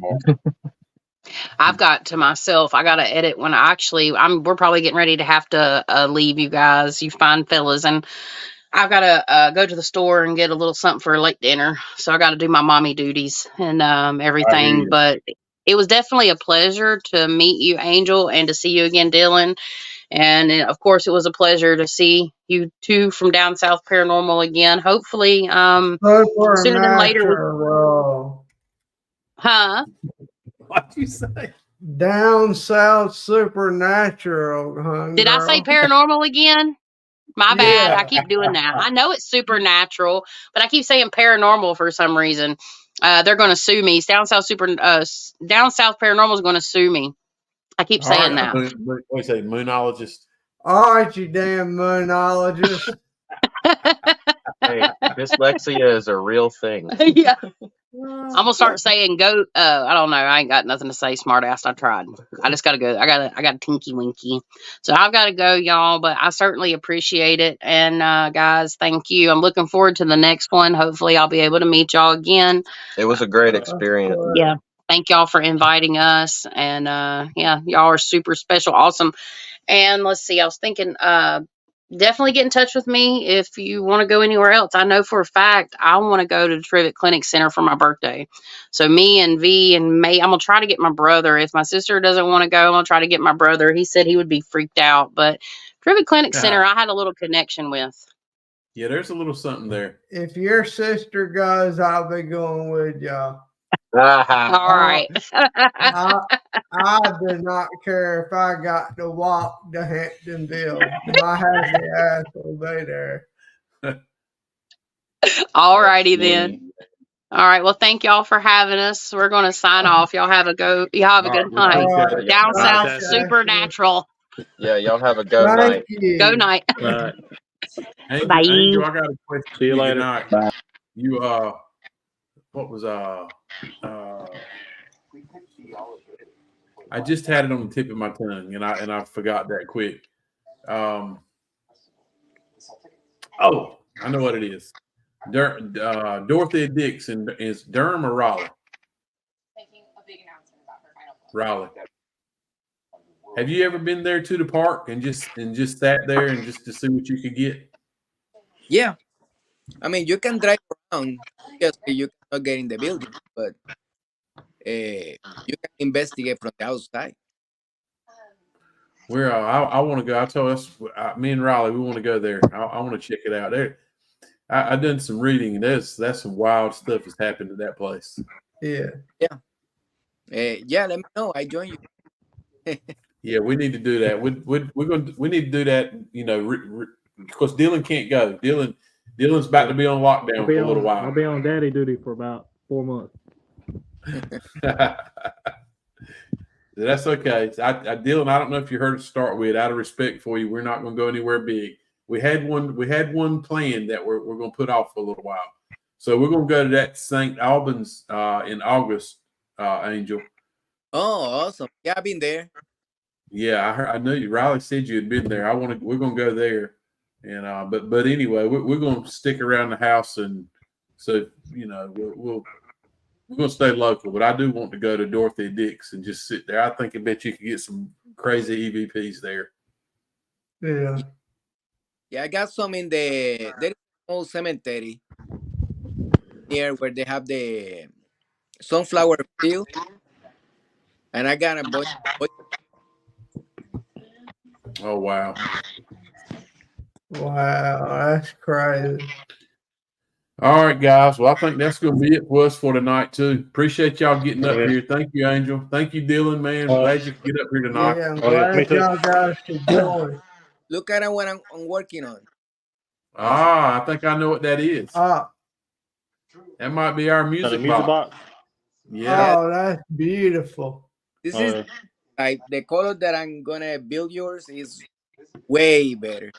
I've got to myself, I got to edit when we're probably getting ready to have to leave you guys, you fine fellas, and I've got to go to the store and get a little something for a late dinner. So I got to do my mommy duties and everything. But it was definitely a pleasure to meet you, Angel, and to see you again, Dylan. And of course, it was a pleasure to see you two from Down South Paranormal again. Hopefully, sooner than later. Huh? What'd you say? Down South Supernatural. Huh, Did I say paranormal again? My bad. I keep doing that. I know it's supernatural, but I keep saying paranormal for some reason. They're going to sue me. Down South Paranormal is going to sue me. I keep saying that. What do you say, moonologist? All right, you damn moonologist. Hey, dyslexia is a real thing. Yeah. I'm gonna start saying go. I don't know. I ain't got nothing to say. Smart ass. I tried. I just gotta go. I got a tinky winky. So I've got to go, y'all. But I certainly appreciate it. And guys, thank you. I'm looking forward to the next one. Hopefully, I'll be able to meet y'all again. It was a great experience. Yeah. Thank y'all for inviting us. And yeah, y'all are super special, awesome. And let's see. I was thinking. Definitely get in touch with me if you want to go anywhere else. I know for a fact I want to go to the Trivett Clinic Center for my birthday. So me and V and May, I'm going to try to get my brother. If my sister doesn't want to go, I'm going to try to get my brother. He said he would be freaked out. But Trivett Clinic Center, I had a little connection with. Yeah, there's a little something there. If your sister goes, I'll be going with y'all. All right. I do not care if I got to walk to Hamptonville. My happy ass will be there. All righty then. All right. Well, thank y'all for having us. We're going to sign off. Y'all have a good night. Right. Down South Supernatural. Yeah, y'all have a good night. Go night. Hey, Bye. Angel, I got a question. See you later. Bye. You what was I just had it on the tip of my tongue and I forgot that quick. Oh, I know what it is. Dorothea Dixon is Durham or Raleigh? Making a big announcement about her final book. Raleigh. Have you ever been there to the park and just sat there and just to see what you could get? Yeah. I mean, you can drive around. Just you cannot get in the building, but you can investigate from the outside. I want to go. I told us, me and Riley, we want to go there. I want to check it out. There, I done some reading, and that's some wild stuff that's happened at that place. Yeah. Yeah, let me know. I join you. Yeah, we need to do that. We need to do that. You know, because Dylan can't go. Dylan's about to be on lockdown for a little while. I'll be on daddy duty for about 4 months. That's okay. Dylan, I don't know if you heard it start with. Out of respect for you, we're not going to go anywhere big. We had one planned that we're going to put off for a little while. So we're going to go to that St. Albans in August, Angel. Oh, awesome! Yeah, I've been there. Yeah, I know you. Riley said you had been there. We're going to go there, and but anyway, we're going to stick around the house, and so you know we're going to stay local. But I do want to go to Dorothea Dix and just sit there. I think I bet you could get some crazy EVPs there. Yeah. Yeah, I got some in there is an old cemetery near where they have the sunflower field, and I got a bunch. Oh wow! Wow, that's crazy. All right, guys. Well, I think that's going to be it for us for tonight too. Appreciate y'all getting up here. Thank you, Angel. Thank you, Dylan. Man, glad you could get up here tonight. Yeah, I'm Oh, yeah, me glad too. y'all guys could join. Look at what I'm working on. I think I know what that is. Oh, That might be our Got a music music box. box. Yeah. oh, that's beautiful. This Oh, is yeah. like the color that I'm gonna build yours is way better.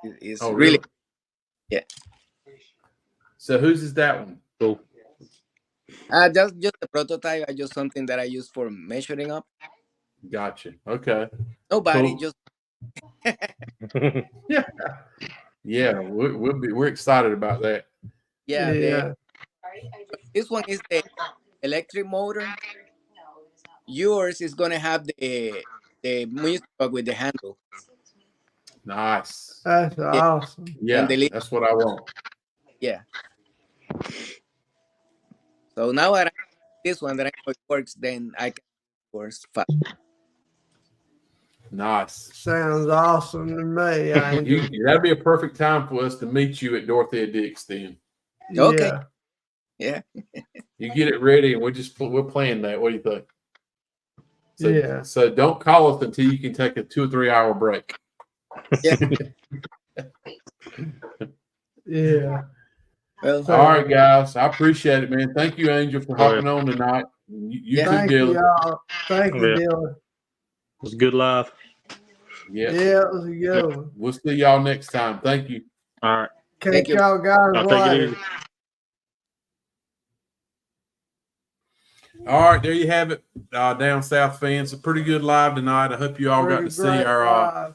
It's Oh, really really? yeah. So whose is that one? Cool. Just a prototype. I just something that I use for measuring up. Gotcha. Okay. Nobody Cool. just Yeah, we're excited about that. yeah. Yeah. This one is the electric motor. Yours is gonna have the music box with the handle. Nice. That's awesome. Yeah, and the lid. that's what I want. Yeah. So now that I this one that I know it works, then I can works fast. Nice. Sounds awesome to me. Angel. That'd be a perfect time for us to meet you at Dorothea Dix then. Okay. Yeah. Yeah. You get it ready, and we're playing that. What do you think? So, Yeah. So don't call us until you can take a 2 or 3 hour break. Yeah. Yeah. Well, All right, guys. I appreciate it, man. Thank you, Angel, for Oh, yeah. hopping on tonight. You Yeah. too, Thank you, Dylan. y'all. Thank you, Yeah. Dylan. It was good live. Yeah. Yeah, it was a good one. We'll see y'all next time. Thank you. All right. Catch Thank you. y'all guys I'll take it later. easy. All right, there you have it, down south fans. A pretty good live tonight. I hope you all got Pretty to see great our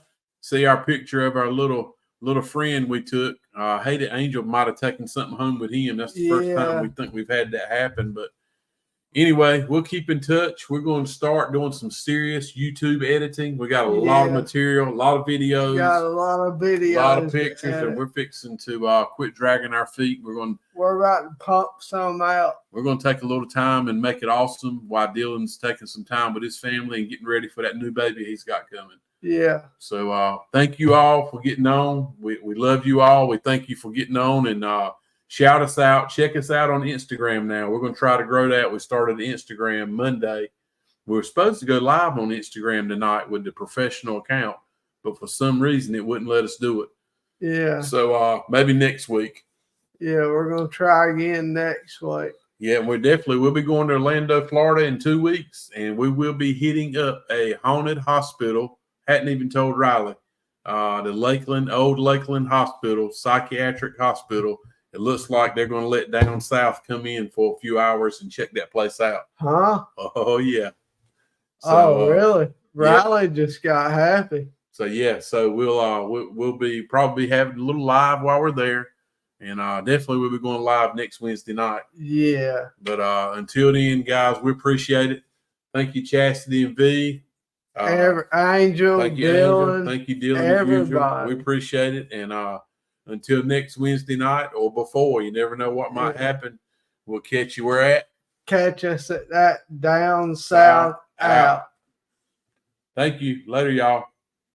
live. picture of our little friend we took. I hated Angel might have taken something home with him. That's the first Yeah. time we think we've had that happen. But anyway, we'll keep in touch. We're going to start doing some serious YouTube editing. We got a lot of Yeah. material, a lot of videos, Got a lot of a videos. lot of pictures, and and we're fixing to quit dragging our feet. We're about to pump some out. going to take a little time and make it awesome while Dylan's taking some time with his family and getting ready for that new baby he's got coming. Yeah. So thank you all for getting on. We love you all. We thank you for getting on, and shout us out. Check us out on Instagram now. We're going to try to grow that. We started Instagram Monday. We were supposed to go live on Instagram tonight with the professional account, but for some reason it wouldn't let us do it. Yeah. So maybe next week. Yeah. We're going to try again next week. Yeah, we'll be going to Orlando, Florida in 2 weeks, and we will be hitting up a haunted hospital. Hadn't even told Riley. The old Lakeland Hospital, psychiatric hospital. It looks like they're going to let Down South come in for a few hours and check that place out. Huh? Oh yeah. Oh, really? Riley just got happy. So we'll be probably having a little live while we're there, and definitely we'll be going live next Wednesday night. Yeah. But until then, guys, we appreciate it. Thank you, Chastity and V. Angel, Thank you, Dylan. Angel. Thank you, Dylan. As usual. everybody. We appreciate it. And until next Wednesday night or before. You never know what might Yeah. happen. We'll catch you where at. Catch us at that down south out. Thank you. Later, y'all.